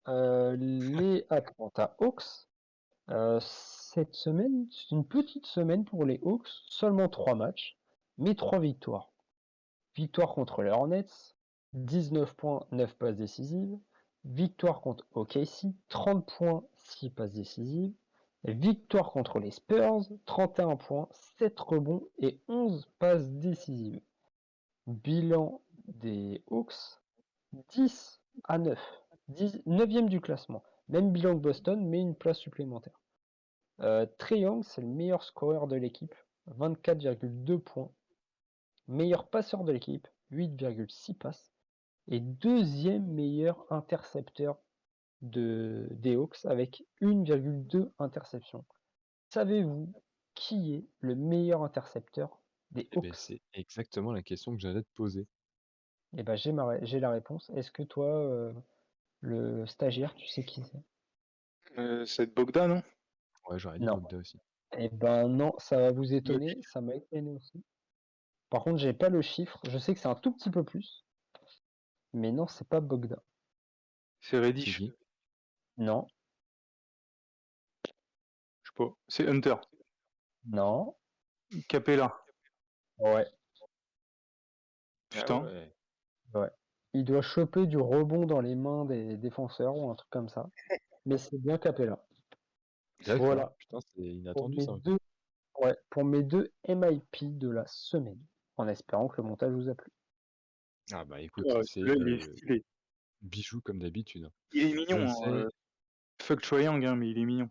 les Atlanta Hawks, cette semaine, c'est une petite semaine pour les Hawks, seulement 3 matchs, mais 3 victoires. Victoire contre les Hornets, 19 points, 9 passes décisives. Victoire contre OKC, 30 points, 6 passes décisives. Et victoire contre les Spurs, 31 points, 7 rebonds et 11 passes décisives. Bilan des Hawks, 10-9. 9e du classement. Même bilan que Boston, mais une place supplémentaire. Trae Young, c'est le meilleur scoreur de l'équipe, 24,2 points. Meilleur passeur de l'équipe, 8,6 passes. Et deuxième meilleur intercepteur des Hawks avec 1,2 interceptions. Savez-vous qui est le meilleur intercepteur des Eh beh, Hawks? c'est exactement la question que j'allais te poser. Eh ben j'ai la réponse. Est-ce que toi, le stagiaire, tu sais qui c'est? C'est Bogdan, non? Ouais, j'aurais dit Non. Bogda aussi. Eh ben non, ça va vous Magic. étonner, ça m'a étonné aussi. Par contre, j'ai pas le chiffre, je sais que c'est un tout petit peu plus, mais non, c'est pas Bogdan. C'est C'est Reddish. qui? Non, Je sais pas. C'est Hunter. non, Capella. ouais, Ah Putain. ouais, ouais. Il doit choper du rebond dans les mains des défenseurs ou un truc comme ça, mais c'est bien Capella. d'accord. Voilà, Putain, c'est pour inattendu mes ça. 2, ouais, pour mes 2 MIP de la semaine, en espérant que le montage vous a plu. Ah bah, écoute, Ouais, c'est, celui-là, il est stylé. bijou comme d'habitude, hein. Il est Je mignon, hein, sais fuck Trae Young, hein, mais il est mignon.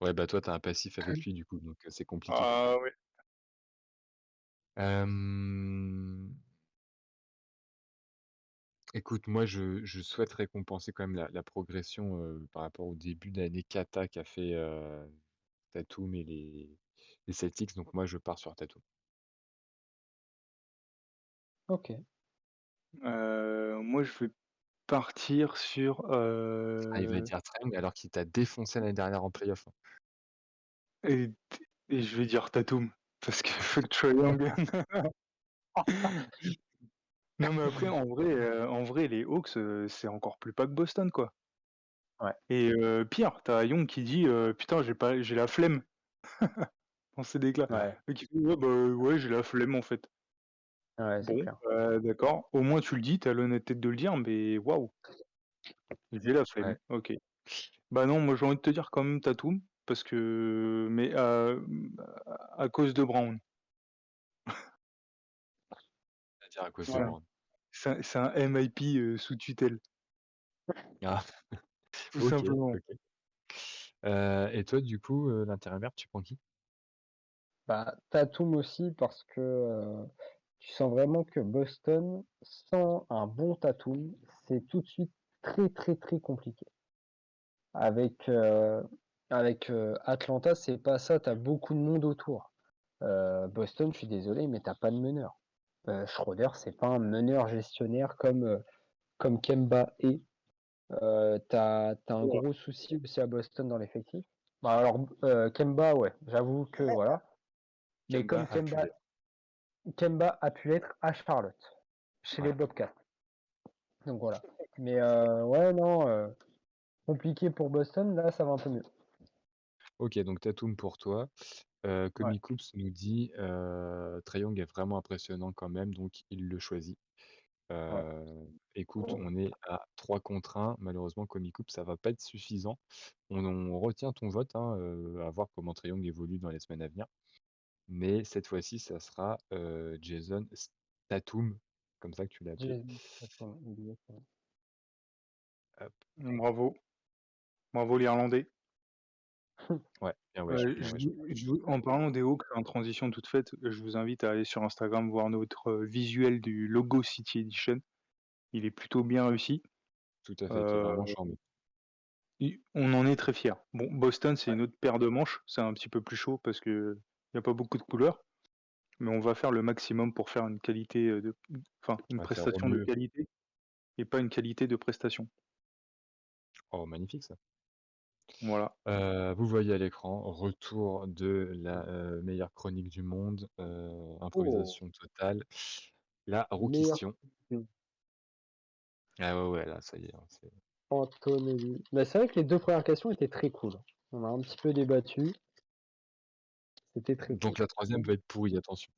Ouais, bah, toi, tu as un passif avec lui, du coup, donc c'est compliqué. Ah ouais. Hem, Écoute, moi, je souhaite récompenser quand même la progression, par rapport au début d'année cata qu'a fait, Tatum et les Celtics, donc moi, je pars sur Tatum. Ok. Moi, je vais partir sur, Ah, il va dire Trae Young alors qu'il t'a défoncé l'année dernière en playoff, hein. et et je vais dire Tatum parce que fuck Trae Young. Non, mais après, en vrai, les Hawks, c'est encore plus pas que Boston, quoi. Ouais, Et pire, tu as Young qui dit, «Putain, j'ai la flemme» dans ses déclats. ouais, Et qui fait: «Ouais, bah, ouais, j'ai la flemme, en fait». ouais, c'est Bon, clair. d'accord, au moins tu le dis, tu as l'honnêteté de le dire, mais waouh, j'ai la flemme, Ouais, OK. Bah, non, moi j'ai envie de te dire quand même Tatum parce que mais à cause de Brown. c'est-à-dire à cause de Voilà, Brown. c'est un MIP, sous tutelle, Ah, tout OK, simplement. OK. Et toi, du coup, l'intérimaire, tu prends qui? Bah, Tatum aussi parce que tu sens vraiment que Boston, sans un bon Tatum, c'est tout de suite très très très compliqué. Avec, Atlanta, c'est pas ça, tu as beaucoup de monde autour. Boston, je suis désolé, mais t'as pas de meneur. Schroeder, c'est pas un meneur gestionnaire comme Kemba est. Tu un Ouais, gros souci aussi à Boston dans l'effectif. Bah alors, Kemba, ouais, j'avoue que voilà. Mais Kemba comme a pu l'être. Kemba a pu l'être à Charlotte, chez les Voilà. Bobcats. Donc voilà. Mais ouais, non, compliqué pour Boston, là, ça va un peu mieux. OK, donc Tatum pour toi. Ouais, Comic Coops nous dit, Trae Young est vraiment impressionnant quand même, donc il le choisit. ouais. Écoute, on est à 3 contre 1. Malheureusement, Comic Coops, ça va pas être suffisant. On retient ton vote, hein, à voir comment Trae Young évolue dans les semaines à venir. Mais cette fois-ci, ça sera, Jason Tatum, comme ça que tu l'as appelé. Jason Tatum, exactement. Hop, bravo, bravo l'Irlandais. ouais, bien ouais, En parlant des Hawks, en transition toute faite, je vous invite à aller sur Instagram voir notre, visuel du logo City Edition. Il est plutôt bien réussi. tout à fait, qui est Heu, vraiment charmé. on en est très fiers. Bon, Boston, c'est une autre paire de manches, c'est un petit peu plus chaud parce qu'il y a pas beaucoup de couleurs, mais on va faire le maximum pour faire une qualité, enfin, une On va faire au prestation de mieux. qualité et pas une qualité de prestation. Oh, magnifique ça. Voilà. Vous voyez à l'écran, retour de la, meilleure chronique du monde, Oh, improvisation totale. La roue meilleur question. Ah ouais, ouais, là, ça y est, hein, c'est Antonelli. Mais c'est vrai que les deux premières questions étaient très cool. On a un petit peu débattu, c'était très cool. donc la troisième va être pourrie, attention.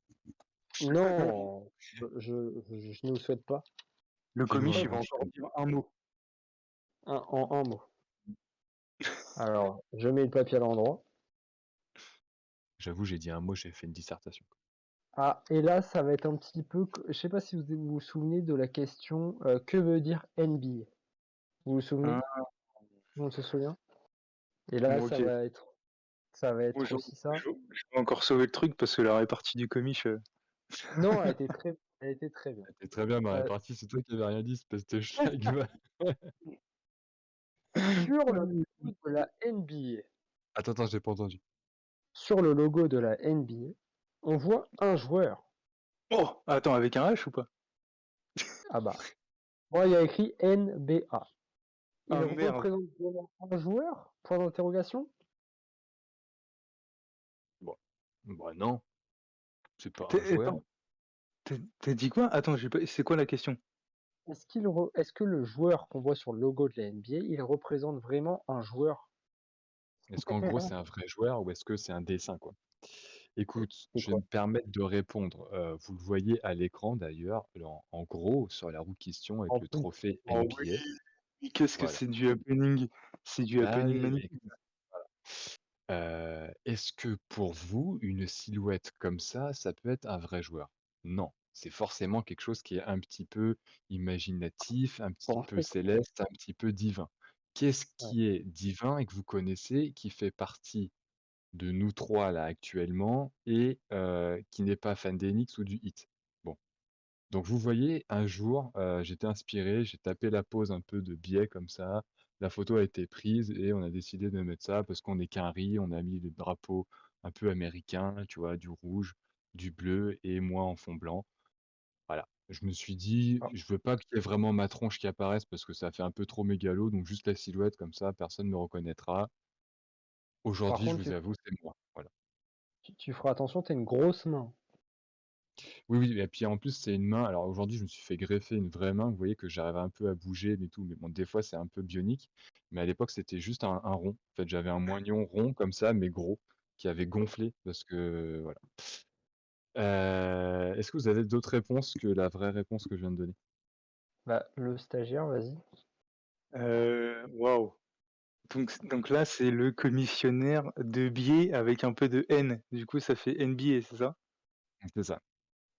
Non, je ne le souhaite pas. Le Dis-moi, comiche, il Hop, va moi je encore suis dire un mot. en un mot. Alors, je mets le papier à l'endroit. j'avoue, j'ai dit un mot, j'ai fait une dissertation. Ah, et là, ça va être un petit peu. Je sais pas si vous souvenez de la question que veut dire NBA? Vous vous souvenez? Hein? On se souvient? Et là, Bon, OK. ça va Moi, être aussi ça. je vais encore sauver le truc parce que la répartie du comiche, Non, elle était très bien. C'était très bien ma Euh, répartie, c'est toi qui avais rien dit, espèce de schlag. sur le logo de la NBA, Attends, attends, j'ai pas entendu. sur le logo de la NBA, on voit un joueur. oh! Attends, avec un H ou pas? Ah bah, moi, il y a écrit NBA. Il Ah merde! représente vraiment un joueur? Point d'interrogation. Bon, bah non, c'est pas Tu un joueur. attends, tu dit quoi? Attends, j'ai pas c'est quoi la question? Est-ce que le joueur qu'on voit sur le logo de la NBA, il représente vraiment un joueur? Est-ce qu'en gros, c'est un vrai joueur ou est-ce que c'est un dessin, quoi? Écoute, C'est je vais quoi? me permettre de répondre. Vous le voyez à l'écran d'ailleurs, en gros, sur la roue question avec En le plus, trophée Oh oui! NBA. Qu'est-ce que Voilà. c'est du happening! C'est du Bah happening oui, mais magnifique. est-ce que pour vous, une silhouette comme ça peut être un vrai joueur? Non, c'est forcément quelque chose qui est un petit peu imaginatif, un petit peu pensez céleste, un petit peu divin. qu'est-ce Ouais. qui est divin et que vous connaissez, qui fait partie de nous 3 là actuellement et qui n'est pas fan d'Enix ou du hit? Bon, donc vous voyez, un jour, j'étais inspiré, j'ai tapé la pose un peu de biais comme ça, la photo a été prise et on a décidé de mettre ça parce qu'on est qu'un riz, on a mis le drapeau un peu américain, tu vois? Du rouge, du bleu et moi en fond blanc. Voilà. Je me suis dit: Ah, «Je veux pas qu'il y ait vraiment ma tronche qui apparaisse parce que ça fait un peu trop mégalo, donc juste la silhouette comme ça, personne me reconnaîtra. par Aujourd'hui, je contre, vous avoue, c'est moi». Voilà. tu feras attention, t'as une grosse main. Oui, oui et puis en plus, c'est une main alors aujourd'hui, je me suis fait greffer une vraie main, vous voyez que j'arrive un peu à bouger et tout, mais bon, des fois, c'est un peu bionique, mais à l'époque, c'était juste un rond. En fait, j'avais un moignon rond comme ça, mais gros, qui avait gonflé parce que voilà. Est-ce que vous avez d'autres réponses que la vraie réponse que je viens de donner? Bah, le stagiaire, vas-y. Waouh! Donc là, c'est le commissionnaire de billets avec un peu de N. Du coup, ça fait NBA, c'est ça? C'est ça,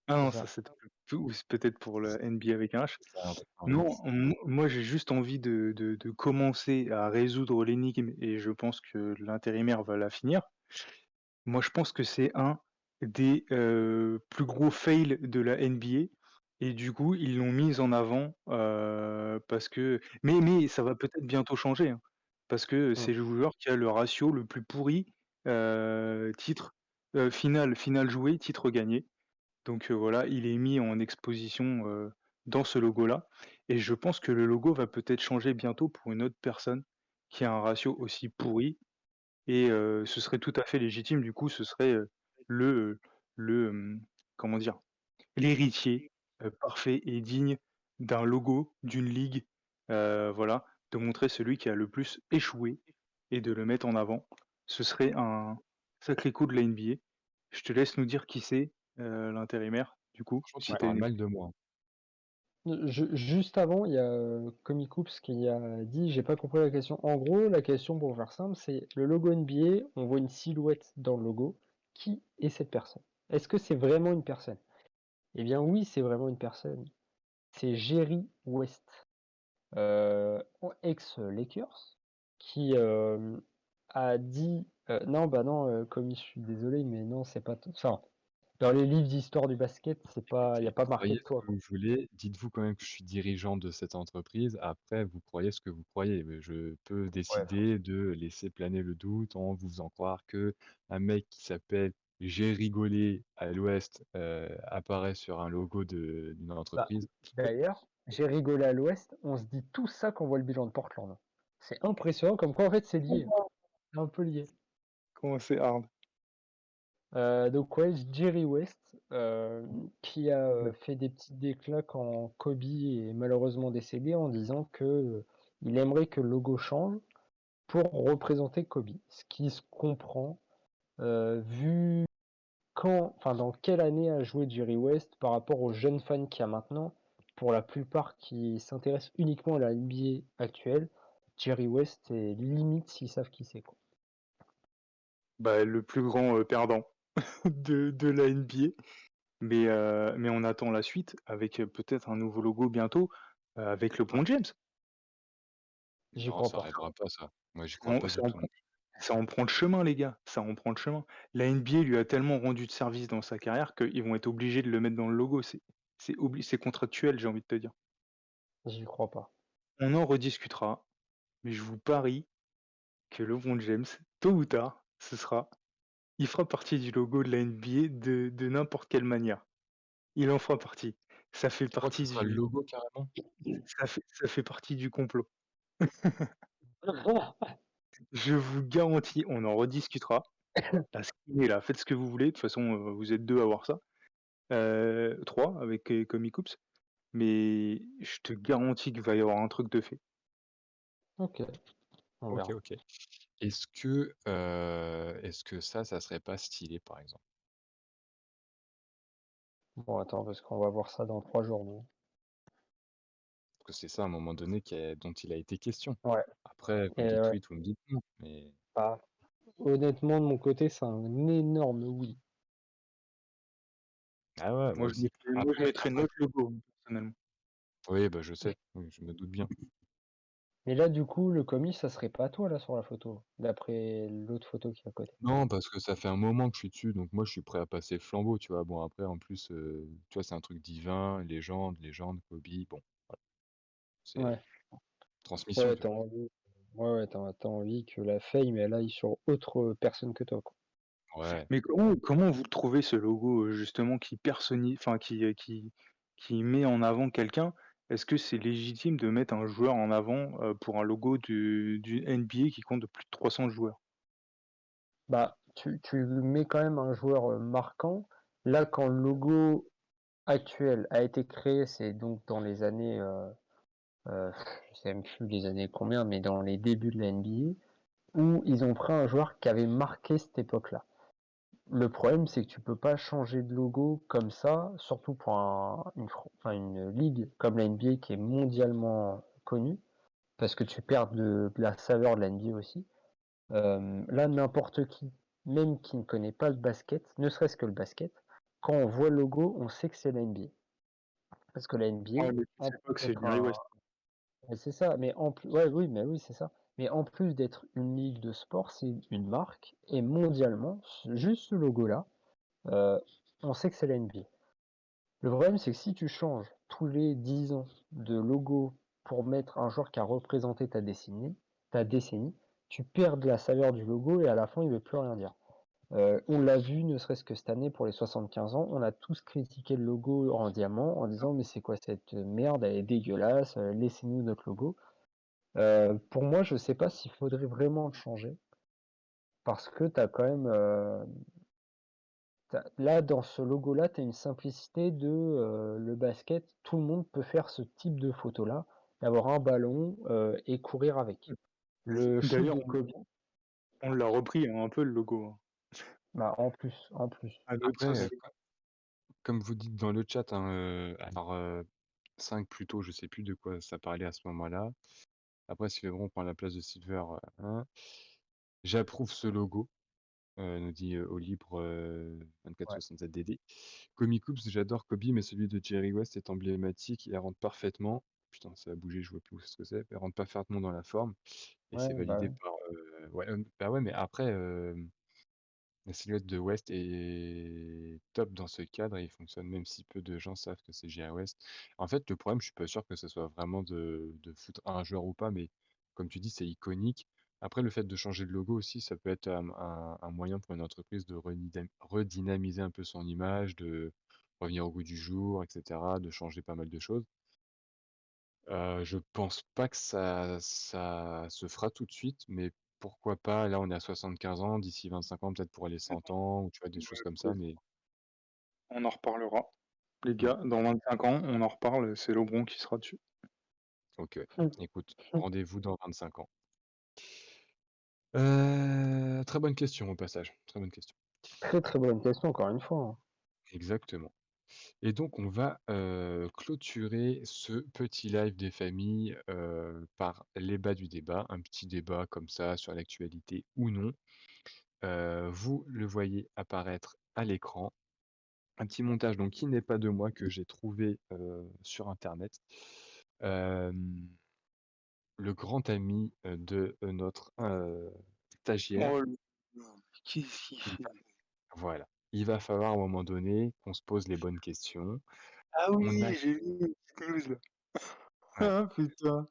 Ah C'est non, ça ça. c'est ou c'est peut-être pour le NBA avec un H. c'est ça, un Non, X. moi j'ai juste envie de commencer à résoudre l'énigme et je pense que l'intérimaire va la finir. Moi, je pense que c'est un des, plus gros fails de la NBA et du coup, ils l'ont mise en avant, parce que mais ça va peut-être bientôt changer, hein, parce que Mm. c'est le joueur qui a le ratio le plus pourri, titre, finale jouée, titre gagné. Donc, voilà, il est mis en exposition, dans ce logo-là et je pense que le logo va peut-être changer bientôt pour une autre personne qui a un ratio aussi pourri et ce serait tout à fait légitime, du coup, ce serait, le, le, comment dire? L'héritier, parfait et digne d'un logo, d'une ligue, voilà, de montrer celui qui a le plus échoué et de le mettre en avant. Ce serait un sacré coup de la NBA. Je te laisse nous dire qui c'est, l'intérimaire, du coup, Franchement, tu si tu as parles une mal de moi. Juste avant, il y a Comicoops qui a dit, j'ai pas compris la question. En gros, la question, pour faire simple, c'est le logo NBA, on voit une silhouette dans le logo. Qui est cette personne? Est-ce que c'est vraiment une personne? Eh bien oui, c'est vraiment une personne. C'est Jerry West, ex-Lakers, qui a dit, non, bah non, je suis désolé, mais non, c'est pas, enfin, dans les livres d'histoire du basket, c'est pas, il n'y a Écoutez, pas marqué croyez de ce toi, que quoi. vous voulez, dites-vous quand même que je suis dirigeant de cette entreprise. Après, vous croyez ce que vous croyez, mais je peux Ouais, décider de laisser planer le doute en vous faisant croire que un mec qui s'appelle J'ai rigolé à l'Ouest apparaît sur un logo d'une bah, entreprise. d'ailleurs, j'ai rigolé à l'Ouest, on se dit tout ça quand on voit le bilan de Portland. C'est impressionnant, comme quoi en fait c'est lié, c'est un peu lié. comment c'est hard? Donc ouais, Jerry West, qui a fait des petits déclats quand Kobe est malheureusement décédé en disant que il aimerait que le logo change pour représenter Kobe. Ce qui se comprend, vu enfin dans quelle année a joué Jerry West par rapport aux jeunes fans qu'il y a maintenant, pour la plupart qui s'intéressent uniquement à la NBA actuelle, Jerry West est limite s'ils savent qui c'est, quoi. Bah, le plus grand, perdant de la NBA. Mais on attend la suite avec, peut-être un nouveau logo bientôt, avec LeBron James. J'y Non, crois ça pas. arrivera pas ça. Moi, j'y Ça crois en pas ça du en tout non prend plus. ça en prend le chemin les gars, ça en prend le chemin. La NBA lui a tellement rendu de service dans sa carrière qu'ils vont être obligés de le mettre dans le logo. C'est contractuel, j'ai envie de te dire. J'y crois pas. On en rediscutera, mais je vous parie que LeBron James, tôt ou tard, il fera partie du logo de la NBA de n'importe quelle manière. Il en fera partie. Ça fait Tu crois que ce partie sera le du logo carrément? ça fait partie du complot. Je vous garantis, on en rediscutera. À ce qu'il est là, faites ce que vous voulez, de toute façon, vous êtes 2 à voir ça, 3 avec, Comicoops, mais je te garantis qu'il va y avoir un truc de fait. Ok, on OK, verra. OK. Est-ce que ça serait pas stylé, par exemple? Bon, attends, parce qu'on va voir ça dans 3 jours, nous. Parce que c'est ça, à un moment donné, dont il a été question. Ouais, Après, vous me et dites ouais. oui, vous me dites non, mais Bah, honnêtement, de mon côté, c'est un énorme oui. ah ouais, moi aussi. Moi je Après mettrais notre logo, personnellement. oui, bah, je sais, oui, je me doute bien. Mais là, du coup, le commis, ça serait pas toi, là, sur la photo, d'après l'autre photo qui est à côté. Non, parce que ça fait un moment que je suis dessus, donc moi je suis prêt à passer le flambeau, tu vois? Bon après en plus, tu vois, c'est un truc divin, légende, Kobe, bon, voilà, c'est Ouais, transmission, ouais, tu vois? t'as envie que la fame, elle aille sur autre personne que toi, quoi. Ouais. Mais comment vous le trouvez ce logo, justement qui enfin qui met en avant quelqu'un? Est-ce que c'est légitime de mettre un joueur en avant, pour un logo du NBA qui compte plus de 300 joueurs? Bah, tu mets quand même un joueur, marquant. Là, quand le logo actuel a été créé, c'est donc dans les années, je sais même plus les années combien, mais dans les débuts de la NBA, où ils ont pris un joueur qui avait marqué cette époque-là. Le problème, c'est que tu peux pas changer de logo comme ça, surtout pour une ligue comme la NBA qui est mondialement connue, parce que tu perds de la saveur de la NBA aussi. Là, n'importe qui, même qui ne connaît pas le basket, ne serait-ce que le basket, quand on voit le logo, on sait que c'est la NBA. Parce que la Ah NBA, mais tu en sais pas plus que c'est d'être Jerry un... West. Mais c'est ça, mais en plus... Ouais, oui, mais oui, c'est ça. Mais en plus d'être une ligue de sport, c'est une marque, et mondialement, juste ce logo-là, euh, on sait que c'est la NBA. Le problème, c'est que si tu changes tous les 10 ans de logo pour mettre un joueur qui a représenté ta décennie, tu perds de la saveur du logo et à la fin, il ne veut plus rien dire. On l'a vu, ne serait-ce que cette année pour les 75 ans, on a tous critiqué le logo en diamant en disant mais c'est quoi cette merde, elle est dégueulasse, laissez-nous notre logo. Pour moi, je sais pas s'il faudrait vraiment le changer parce que tu as quand même là, dans ce logo-là, tu as une simplicité de le basket, tout le monde peut faire ce type de photo-là, d'avoir un ballon et courir avec. Le shoot D'ailleurs, de Kobe, on l'a repris, hein, un peu le logo, hein, bah en plus. à notre Après, sauce. comme vous dites dans le chat, hein, alors, 5 plutôt, je sais plus de quoi ça parlait à ce moment-là. Après si LeBron prend la place de Silver, hein. J'approuve ce logo, nous dit, au libre, Ouais. 2467DD. Comic Oops, j'adore Kobe, mais celui de Jerry West est emblématique et elle rentre parfaitement. Putain, ça a bougé, je vois plus où ce que c'est. Elle rentre parfaitement dans la forme et Ouais, c'est bah validé ouais. par, ouais, bah, ouais, mais après, la silhouette de West est top dans ce cadre et il fonctionne même si peu de gens savent que c'est J.R. West. En fait, le problème, je suis pas sûr que ce soit vraiment de foutre un joueur ou pas, mais comme tu dis, c'est iconique. Après, le fait de changer de logo aussi, ça peut être un moyen pour une entreprise de redynamiser un peu son image, de revenir au goût du jour, etc., de changer pas mal de choses. Je pense pas que ça se fera tout de suite, mais pourquoi pas? Là, on est à 75 ans, d'ici 25 ans, peut-être pour les 100 ans ou tu vois, des choses comme ça, mais On en reparlera. Les mmh, gars, dans 25 ans, on en reparle, c'est LeBron qui sera dessus. OK. Mm. Écoute, rendez-vous dans 25 ans. Très bonne question au passage, très bonne question. Très très bonne question, encore une fois, hein. Exactement. Et donc on va, clôturer ce petit live des familles, par les bas du débat, un petit débat comme ça sur l'actualité ou non. Vous le voyez apparaître à l'écran. Un petit montage donc qui n'est pas de moi, que j'ai trouvé, sur internet. Hem, le grand ami, de, notre, stagiaire, Oh là là, qu'est-ce qu'il il fait? va voilà. Il va falloir à un moment donné qu'on se pose les bonnes questions. Ah On a oui, j'ai vu une petite news là. Ouais. Ah putain.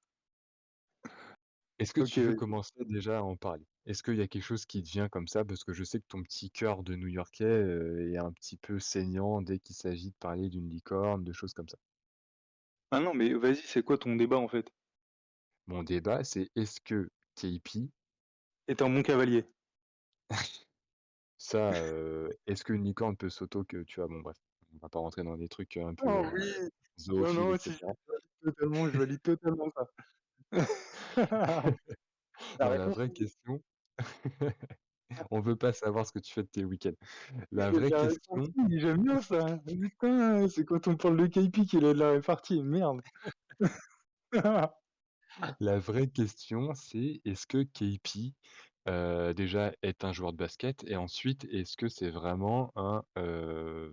Est-ce que OK, tu veux vas-y. commencer déjà à en parler? Est-ce qu'il y a quelque chose qui te vient comme ça? Parce que je sais que ton petit cœur de New-Yorkais, est un petit peu saignant dès qu'il s'agit de parler d'une licorne, de choses comme ça. Ah non, mais vas-y, c'est quoi ton débat en fait? Mon débat, c'est est-ce que KP, Est un bon cavalier? ça, est-ce qu'une licorne peut s'auto que tu vois? Bon bref, on va pas rentrer dans des trucs, un peu, Oh oui! Non, zoophiles et non, si, si, cetera. je valide totalement ça. La Non, la réponse vraie question, on veut pas savoir ce que tu fais de tes week-ends. La mais vraie la réponse question oui, j'aime bien ça. Putain, c'est quand on parle de KP qu'il est de la répartie, merde. la vraie question, c'est est-ce que KP, déjà est un joueur de basket et ensuite est-ce que c'est vraiment un,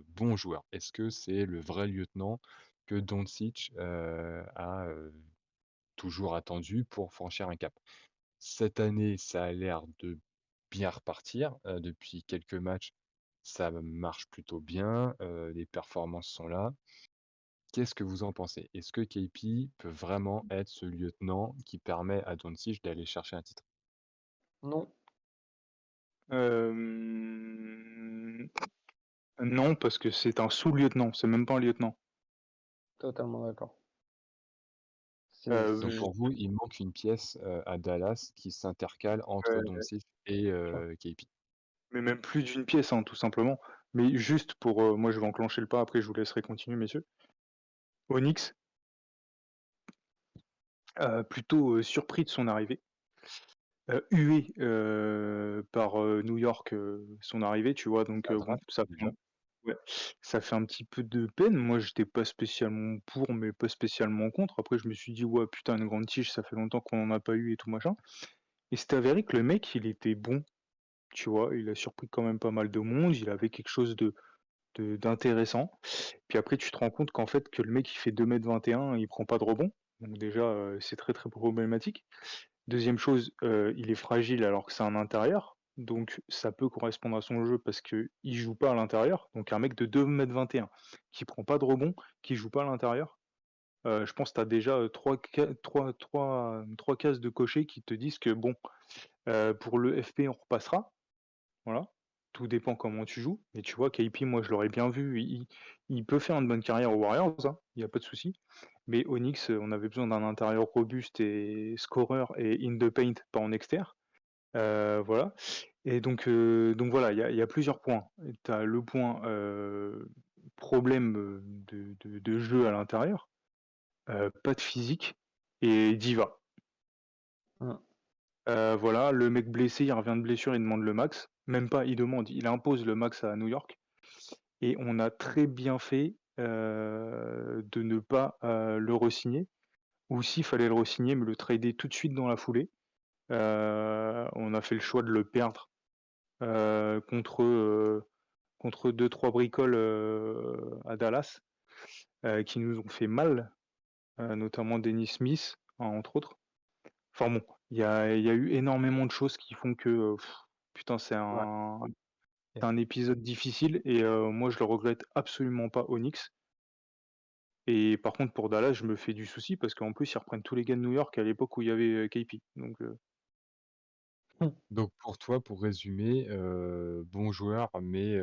bon joueur? Est-ce que c'est le vrai lieutenant que Doncic, a, toujours attendu pour franchir un cap. Cette année, ça a l'air de bien repartir, depuis quelques matchs, ça marche plutôt bien, les performances sont là. Qu'est-ce que vous en pensez? Est-ce que KP peut vraiment être ce lieutenant qui permet à Doncic d'aller chercher un titre? Non, Hem, non, parce que c'est un sous-lieutenant, c'est même pas un lieutenant. totalement d'accord. Donc Je pour vous, il manque une pièce, à Dallas qui s'intercale entre ouais, Doncic et Sûr. KP. mais même plus d'une pièce, hein, tout simplement. Mais juste pour, moi je vais enclencher le pas, après je vous laisserai continuer messieurs. Onyx, plutôt, surpris de son arrivée, hué, par, New York, son arrivée, tu vois? Donc, La bon, draft ça fait déjà? un ouais, ça fait un petit peu de peine. Moi, j'étais pas spécialement pour, mais pas spécialement contre. Après, je me suis dit: «Ouais, putain, une grande tige, ça fait longtemps qu'on en a pas eu et tout machin», et c'est avéré que le mec, il était bon, tu vois? Il a surpris quand même pas mal de monde, il avait quelque chose d'intéressant. Puis après, tu te rends compte qu'en fait, que le mec, il fait 2,21 m, il prend pas de rebond. Donc déjà, c'est très, très problématique. Deuxième chose, il est fragile alors que c'est un intérieur, donc ça peut correspondre à son jeu parce qu'il joue pas à l'intérieur. Donc un mec de 2,21 m qui prend pas de rebond, qui joue pas à l'intérieur, je pense que tu as déjà, 3 cases de cocher qui te disent que bon, pour le FP, on repassera, voilà. Tout dépend comment tu joues, mais tu vois, KP, moi, je l'aurais bien vu, il peut faire une bonne carrière aux Warriors, hein, il y a pas de souci. Mais Onyx, on avait besoin d'un intérieur robuste et scoreur et in the paint, pas en extérieur. Voilà, et donc voilà, il y a plusieurs points. Tu as le point, problème, de jeu à l'intérieur, pas de physique et diva. Mmh. Voilà, le mec blessé, il revient de blessure, il demande le max. Même pas, il demande, il impose le max à New York, et on a très bien fait, de ne pas, le re-signer, ou s'il fallait le re-signer, me le trader tout de suite dans la foulée. On a fait le choix de le perdre, contre, contre 2-3 bricoles, à Dallas, qui nous ont fait mal, notamment Dennis Smith, entre autres. Enfin bon, il y a eu énormément de choses qui font que, putain, Ouais. c'est un épisode difficile, et moi je le regrette absolument pas, Onyx. Et par contre pour Dallas, je me fais du souci parce qu'en plus ils reprennent tous les gars de New York à l'époque où il y avait, KP. Donc Mmh. Donc pour toi, pour résumer, bon joueur, mais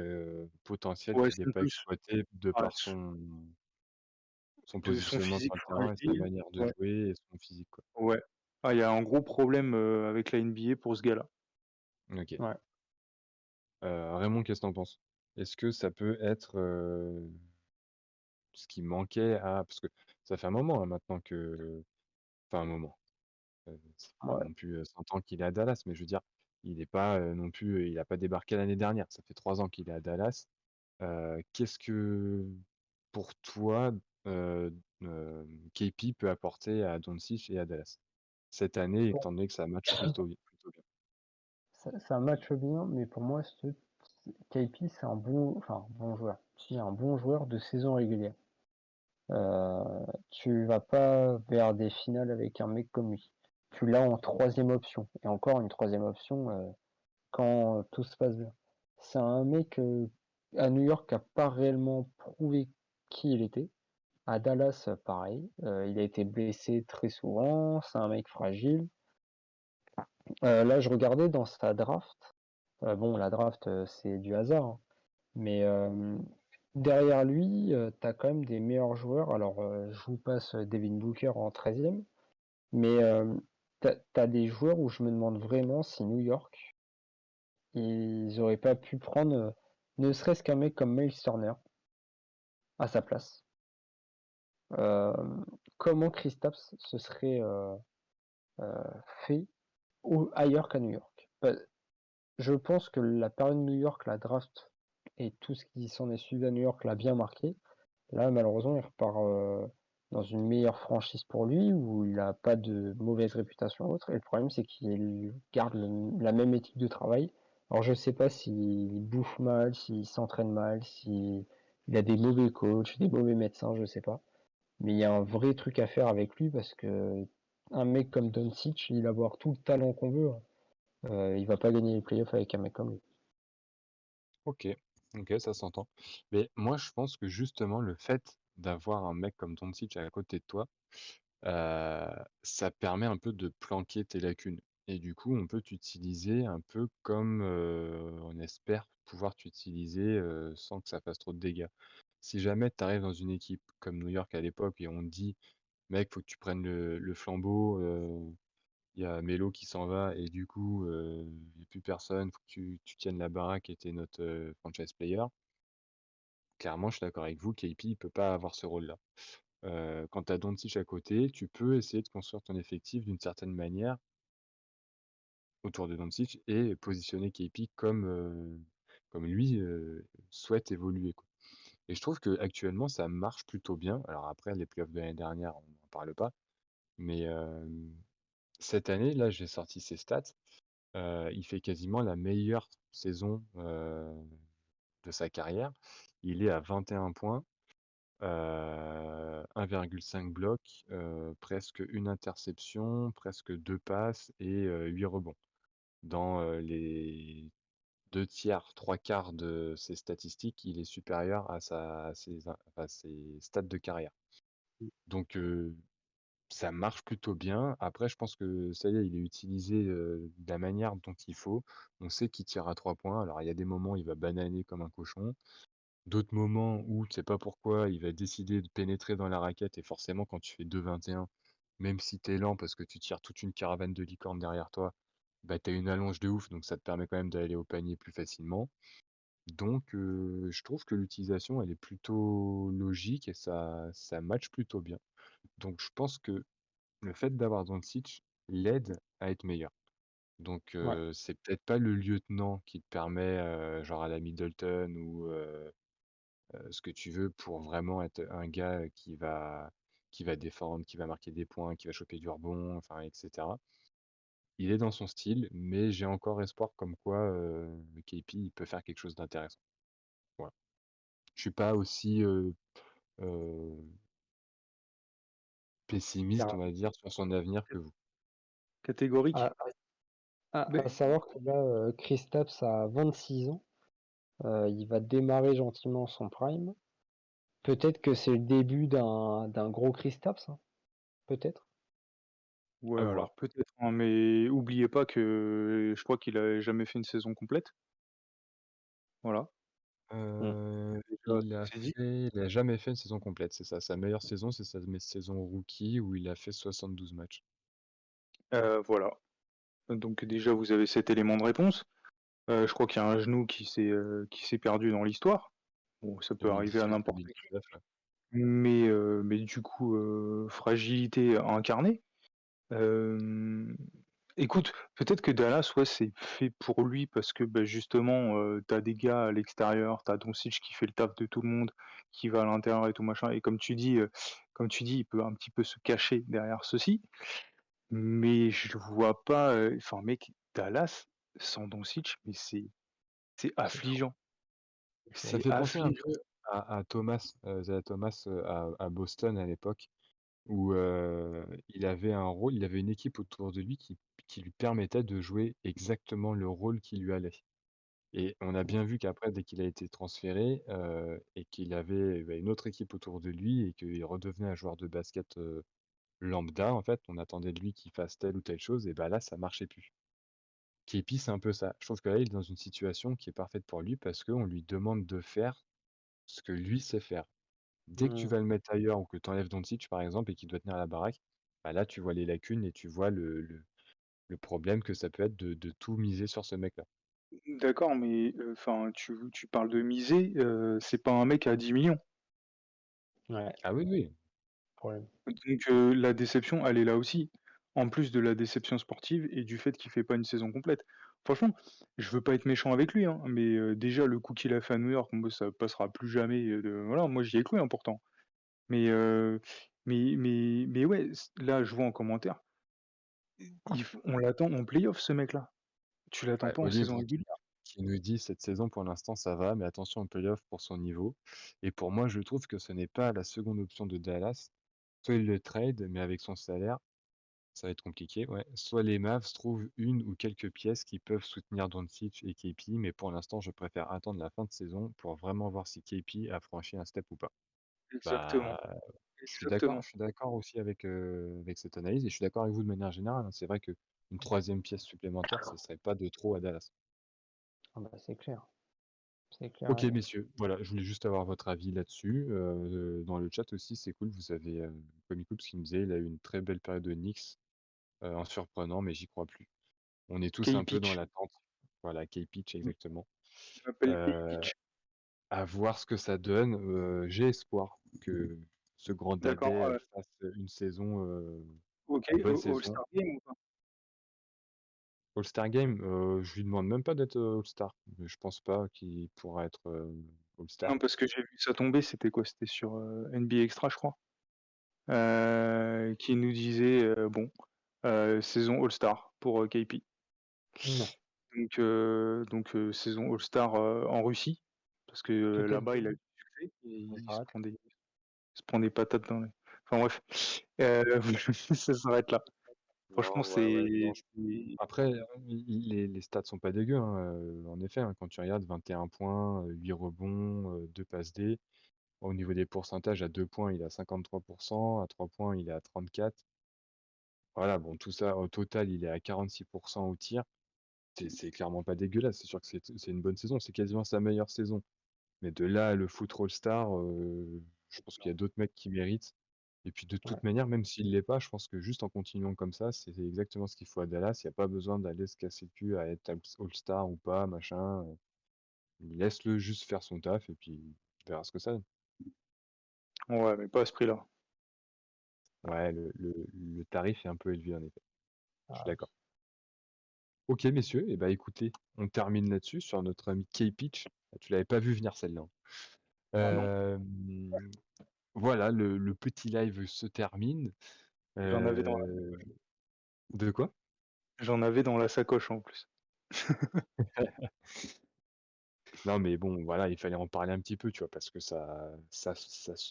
potentiel ouais, qui n'est c'est pas plus, exploité de ah, par son de son positionnement sur physique le terrain et sa fragile, manière de ouais, jouer et son physique, quoi. ouais. Ah, il y a un gros problème, avec la NBA pour ce gars-là. OK. Ouais. Raymond, qu'est-ce que tu en penses? Est-ce que ça peut être, ce qui manquait à parce que ça fait un moment, hein, maintenant que enfin un moment, c'est pas Ouais. non plus, 100 ans qu'il est à Dallas, mais je veux dire, il est pas, non plus, il a pas débarqué l'année dernière. Ça fait 3 ans qu'il est à Dallas. Qu'est-ce que, pour toi, KP peut apporter à Doncic et à Dallas? Cette année, Bon, étant donné que ça match plutôt bien. ça matche bien, mais pour moi, KP, c'est un bon joueur. Si, un bon joueur de saison régulière. Tu vas pas vers des finales avec un mec comme lui. Tu l'as en troisième option, et encore une troisième option, quand tout se passe bien. C'est un mec, à New York, qui a pas réellement prouvé qui il était. À Dallas, pareil, il a été blessé très souvent, c'est un mec fragile. Là, je regardais dans sa draft, bon, la draft, c'est du hasard, hein, mais derrière lui, tu as quand même des meilleurs joueurs. Alors, je vous passe Devin Booker en 13e, mais tu as des joueurs où je me demande vraiment si New York, ils auraient pas pu prendre, ne serait-ce qu'un mec comme Miles Turner à sa place. Comment Kristaps se serait, fait ailleurs qu'à New York? Je pense que la période New York, la draft et tout ce qui s'en est suivi à New York l'a bien marqué. Là, malheureusement, il repart, dans une meilleure franchise pour lui, où il a pas de mauvaise réputation ou autre, et le problème, c'est qu'il garde la même éthique de travail. Alors je sais pas s'il bouffe mal, s'il s'entraîne mal, s'il a des mauvais coachs, des mauvais médecins, je sais pas. Mais il y a un vrai truc à faire avec lui, parce que un mec comme Doncic, il va avoir tout le talent qu'on veut, hein. Il va pas gagner les playoffs avec un mec comme lui. OK, OK, ça s'entend. Mais moi, je pense que justement, le fait d'avoir un mec comme Doncic à côté de toi, heu, ça permet un peu de planquer tes lacunes et du coup, on peut t'utiliser un peu comme, on espère pouvoir t'utiliser, sans que ça fasse trop de dégâts. Si jamais tu arrives dans une équipe comme New York à l'époque et on te dit: «Mec, faut que tu prennes le flambeau, il y a Melo qui s'en va et du coup, il y a plus personne, faut que tu tiennes la baraque et tu notre, franchise player». Clairement, je suis d'accord avec vous, KP, il peut pas avoir ce rôle-là. Quand tu as Doncic à côté, tu peux essayer de construire ton effectif d'une certaine manière autour de Doncic et positionner KP comme, comme lui, souhaite évoluer, quoi. Et je trouve qu'actuellement, ça marche plutôt bien. Alors après, les playoffs de l'année dernière, on n'en parle pas, mais cette année, là, j'ai sorti ses stats. Il fait quasiment la meilleure saison, de sa carrière. Il est à 21 points, 1,5 blocs, presque une interception, presque 2 passes et 8 rebonds. Dans, les 2 tiers, 3 quarts de ses statistiques, il est supérieur à ses stats de carrière. Donc, ça marche plutôt bien. Après, je pense que ça y est, il est utilisé, de la manière dont il faut. On sait qu'il tire à 3 points. Alors, il y a des moments, il va bananer comme un cochon. D'autres moments où tu sais pas pourquoi, il va décider de pénétrer dans la raquette et forcément, quand tu fais 2,21, même si tu es lent parce que tu tires toute une caravane de licornes derrière toi, bah, tu as une allonge de ouf, donc ça te permet quand même d'aller au panier plus facilement. Donc, je trouve que l'utilisation, elle est plutôt logique et ça match plutôt bien. Donc je pense que le fait d'avoir Doncic l'aide à être meilleur. Donc, Ouais. c'est peut-être pas le lieutenant qui te permet, genre à la Middleton ou, ce que tu veux pour vraiment être un gars qui va défendre, qui va marquer des points, qui va choper du rebond, enfin et cetera. Il est dans son style, mais j'ai encore espoir comme quoi, KP, il peut faire quelque chose d'intéressant. Voilà. Je suis pas aussi, heu, pessimiste, on Car va dire, sur son avenir que vous. Catégorique. à à Mais savoir que là, Kristaps a 26 ans, il va démarrer gentiment son prime. Peut-être que c'est le début d'un gros Kristaps, hein, peut-être? ouais, À voir. alors peut-être, hein, mais oubliez pas que je crois qu'il a jamais fait une saison complète. Voilà, Mmh. déjà Il a c'est dit. jamais fait une saison complète, c'est ça. Sa meilleure saison, c'est sa saison rookie où il a fait 72 matchs. Voilà, donc déjà vous avez cet élément de réponse. Je crois qu'il y a un genou qui s'est perdu dans l'histoire. Bon, ça peut arriver à 2018, n'importe qui, 2019 là. mais du coup, fragilité incarnée. Hem, Écoute, peut-être que Dallas, ouais, c'est fait pour lui parce que, bah, justement, tu des gars à l'extérieur, t'as Doncic qui fait le taf de tout le monde, qui va à l'intérieur et tout machin et comme tu dis, il peut un petit peu se cacher derrière ceci. Mais je vois pas, enfin mec, Dallas sans Doncic, mais c'est C'est chaud, affligeant. c'est chaud. Ça C'est fait penser un affligeant. peu à Thomas, Isaiah Thomas, à Boston à l'époque où, il avait une équipe autour de lui qui lui permettait de jouer exactement le rôle qui lui allait. Et on a bien vu qu'après, dès qu'il a été transféré, et qu'il avait, bah, une autre équipe autour de lui et qu'il redevenait un joueur de basket, lambda, en fait, on attendait de lui qu'il fasse telle ou telle chose et bah, là, ça marchait plus. Kepi, c'est un peu ça. Je trouve que là, il est dans une situation qui est parfaite pour lui parce qu'on lui demande de faire ce que lui sait faire. Dès que tu Mmh. vas le mettre ailleurs ou que tu enlèves Doncic, par exemple, et qu'il doit tenir la baraque, bah, là, tu vois les lacunes et tu vois le problème que ça peut être de tout miser sur ce mec-là. D'accord, mais enfin, tu parles de miser, c'est pas un mec à 10 millions. Ouais, Ah oui, oui. problème. Donc la déception, elle est là aussi. En plus de la déception sportive et du fait qu'il fait pas une saison complète. Franchement, je veux pas être méchant avec lui, hein, mais déjà le coup qu'il a fait à New York, moi ça passera plus jamais, voilà, moi j'y ai cru, hein, pourtant. Mais mais ouais, là je vois en commentaire, on l'attend en playoff ce mec-là. Tu l'attends Ouais, pas en Olive saison régulière. qui nous dit: «Cette saison, pour l'instant, ça va, mais attention aux playoffs pour son niveau» et pour moi, je trouve que ce n'est pas la seconde option de Dallas. Soit il le trade, mais avec son salaire, Ça va être compliqué, ouais. Soit les Mavs trouvent une ou quelques pièces qui peuvent soutenir Doncic et KP, mais pour l'instant, je préfère attendre la fin de saison pour vraiment voir si KP a franchi un step ou pas. Exactement, Bah, exactement. je suis d'accord aussi avec cette analyse et je suis d'accord avec vous de manière générale, hein. C'est vrai qu'une 3e pièce supplémentaire, ce serait pas de trop à Dallas. Ah bah, c'est clair. C'est clair OK et net. messieurs, voilà, je voulais juste avoir votre avis là-dessus. Dans le chat aussi, c'est cool, vous avez, Comic Oops qui me disait: «Il a eu une très belle période de Knicks, en surprenant, mais j'y crois plus». On est tous un peu dans K-Pitch, l'attente. Voilà, K-Pitch il exactement. m'appelle Heu, K-Pitch. à voir ce que ça donne. J'ai espoir que ce grand D'accord, dadais, fasse une saison, OK, une bonne saison. All-Star Game ou pas? All-Star Game, je lui demande même pas d'être, All-Star. Je pense pas qu'il pourra être, All-Star. Non, parce que j'ai vu ça tomber, c'était quoi? C'était sur, NBA Extra, je crois, qui nous disait, bon, saison All-Star pour, KP. Non, Saison All-Star, en Russie, parce que, tout est là-bas, il a eu dit, du succès et on il s'arrête. se prend des patates dans les enfin bref, ça s'arrête là. Franchement, Non, ouais, ouais, non, c'est après, les stats sont pas dégueux, hein, en effet, hein, quand tu regardes 21 points, 8 rebonds, 2 passes D. Au niveau des pourcentages, à 2 points, il est à 53%, à 3 points, il est à 34. Voilà, bon, tout ça, au total, il est à 46% au tir. C'est clairement pas dégueulasse. C'est sûr que c'est une bonne saison. C'est quasiment sa meilleure saison. Mais de là à le foutre All-Star, je pense qu'il y a d'autres mecs qui méritent. Et puis de Ouais. toute manière, même s'il l'est pas, je pense que juste en continuant comme ça, c'est exactement ce qu'il faut à Dallas. Il y a pas besoin d'aller se casser le cul à être All-Star ou pas, machin. Laisse-le juste faire son taf et puis on verra ce que ça donne. ouais, mais pas à ce prix-là. Ouais, le tarif est un peu élevé en effet. Je suis Ah oui. d'accord. OK messieurs, et bah, écoutez, on termine là-dessus sur notre ami K-Pitch. Tu l'avais pas vu venir celle-là, hein. Ah non, Voilà, le petit live se termine. j'en avais dans Heu, de quoi? j'en avais dans la sacoche en plus. Non mais bon, voilà, il fallait en parler un petit peu, tu vois? Parce que ça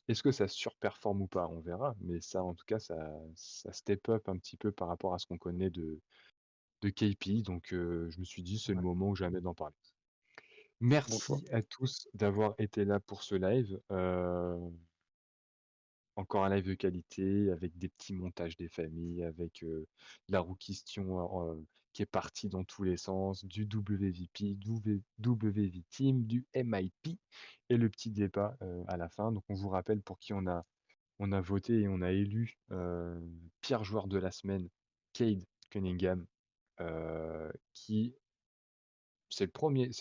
est-ce que ça surperforme ou pas? On verra, mais ça, en tout cas, ça step up un petit peu par rapport à ce qu'on connaît de KP, donc je me suis dit: «C'est le Ouais. moment ou jamais d'en parler». Bon choix. Merci à tous d'avoir été là pour ce live. Encore un live de qualité avec des petits montages des familles, avec, la roue question, qui est partie dans tous les sens, du WVP, WV Team, du MIP et le petit débat, à la fin. Donc on vous rappelle pour qui on a voté et on a élu, pire joueur de la semaine, Cade Cunningham, qui c'est le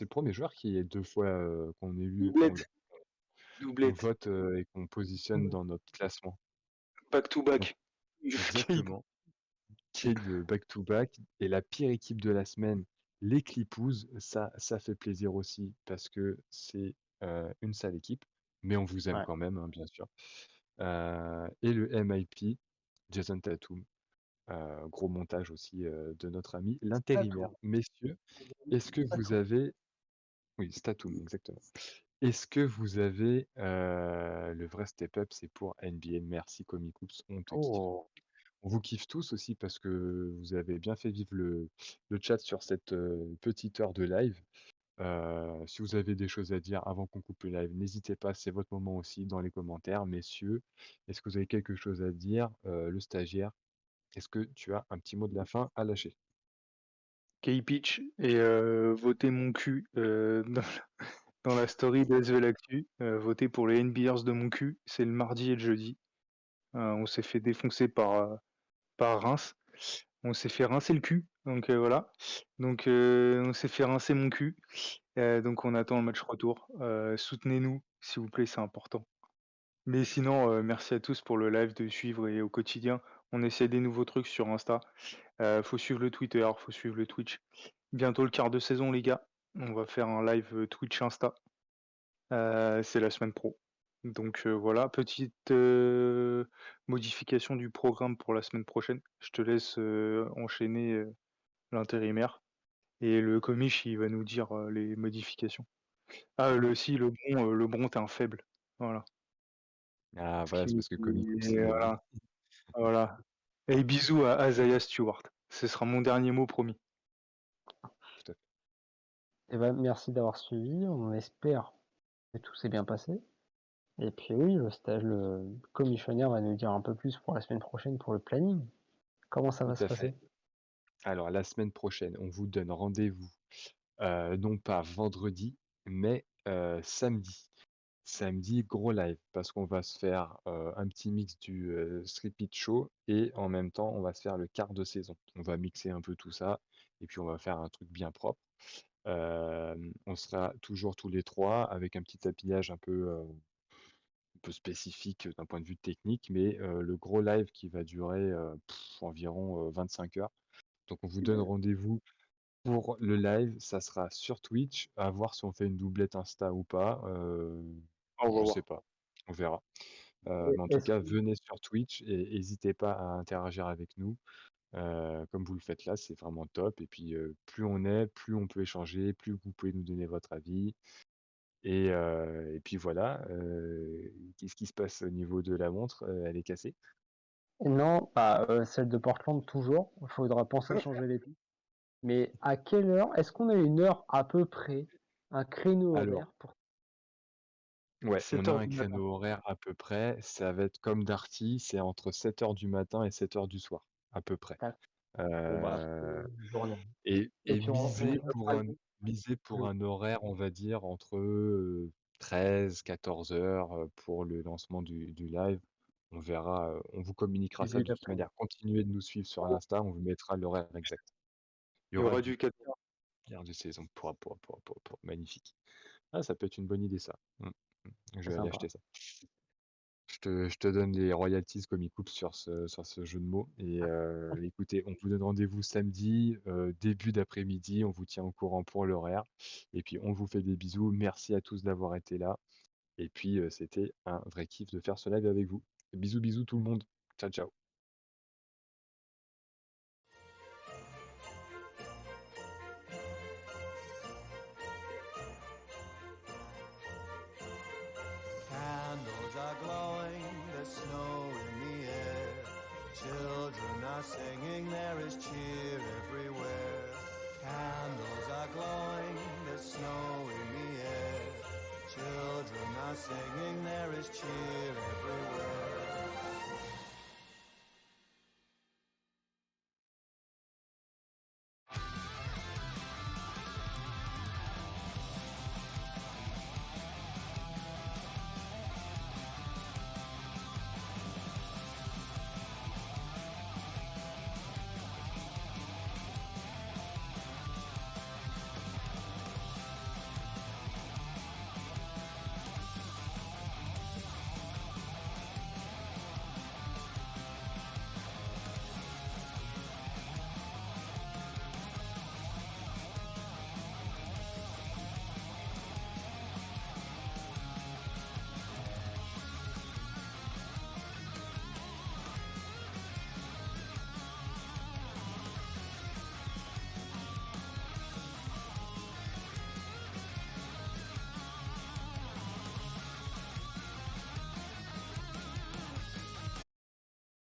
premier joueur qui est 2 fois, qu'on élu Doublette, qu'on doublette, vote, et qu'on positionne dans notre classement. back to Donc back. Cade. exactement. Cade, back to back et la pire équipe de la semaine, les Clippers. Ça fait plaisir aussi parce que c'est, une sale équipe, mais on vous aime Ouais. quand même, hein, bien sûr. Et le MIP, Jason Tatum. Gros montage aussi, de notre ami l'intérimaire. Tatou. Messieurs, est-ce que vous Tatou. avez oui, Tatum, exactement. Est-ce que vous avez, le vrai step up, c'est pour NBA. Merci Comic Oops, on te kiffe. Oh. On vous kiffe tous aussi parce que vous avez bien fait vivre le chat sur cette, petite heure de live. Si vous avez des choses à dire avant qu'on coupe le live, n'hésitez pas, c'est votre moment aussi dans les commentaires. Messieurs, est-ce que vous avez quelque chose à dire? Le stagiaire, est-ce que tu as un petit mot de la fin à lâcher? K-Pitch et votez mon cul, dans la story d'SV L'actu. Votez pour les NBers de mon cul, c'est le mardi et le jeudi. On s'est fait défoncer par Reims. On s'est fait rincer le cul, donc voilà. Donc on s'est fait rincer mon cul. Donc on attend le match retour. Soutenez-nous, s'il vous plaît, c'est important. Mais sinon, merci à tous pour le live de suivre et au quotidien, on essaie des nouveaux trucs sur Insta. Faut suivre le Twitter, faut suivre le Twitch. Bientôt le quart de saison, les gars. On va faire un live Twitch Insta. C'est la semaine pro. Donc voilà, petite modification du programme pour la semaine prochaine. Je te laisse enchaîner l'intérimaire. Et le comiche, il va nous dire les modifications. Ah, le bron, t'es un faible. Voilà. Ah Ce voilà, c'est qui, parce que Comic Oops, il l'a dit. voilà, voilà. Et bisous à Isaiah Stewart. Ce sera mon dernier mot, promis. Tout à fait. Et ben, merci d'avoir suivi. On espère que tout s'est bien passé. Et puis oui, le commissionnaire va nous dire un peu plus pour la semaine prochaine pour le planning. Comment ça va Tout se à fait. passer? Alors la semaine prochaine, on vous donne rendez-vous, non pas vendredi, mais samedi. Samedi, gros live, parce qu'on va se faire, un petit mix du, Street Beat Show et en même temps, on va se faire le quart de saison. On va mixer un peu tout ça et puis on va faire un truc bien propre. On sera toujours tous les 3 avec un petit habillage un peu spécifique, d'un point de vue technique, mais le gros live qui va durer, environ, 25 heures. Donc on vous donne rendez-vous pour le live, ça sera sur Twitch, à voir si on fait une doublette Insta ou pas, On va je voir. sais pas, on verra. Et Mais en tout est-ce cas, que venez sur Twitch et hésitez pas à interagir avec nous, comme vous le faites là, c'est vraiment top et puis, plus on est, plus on peut échanger, plus vous pouvez nous donner votre avis et puis voilà, qu'est-ce qui se passe au niveau de la montre? Elle est cassée? non, bah, celle de Portland toujours, il faudra penser à changer les piles. Mais à quelle heure? Est-ce qu'on a une heure à peu près, un créneau Alors horaire pour ouais, on a 7 heures un du matin. créneau horaire à peu près, ça va être comme Darty, c'est entre 7 heures du matin et 7 heures du soir, à peu près. tac, bon bah, Heu journée. Et et puis on miser pour le un horaire, on va dire entre, 13-14 heures, pour le lancement du live. On verra, on vous communiquera ça de toute évidemment. manière. Continuez de nous suivre sur Insta, on vous mettra l'horaire exact. Il y Il y aura aura du du 4K. quart de saison. Magnifique. Ah, ça peut être une bonne idée ça. Je C'est vais aller sympa. acheter ça. Je te donne les royalties comme ils coupent sur ce jeu de mots et écoutez, on vous donne rendez-vous samedi, début d'après-midi, on vous tient au courant pour l'horaire et puis on vous fait des bisous. Merci à tous d'avoir été là et puis, c'était un vrai kiff de faire ce live avec vous. Bisous, bisous tout le monde. Ciao, ciao.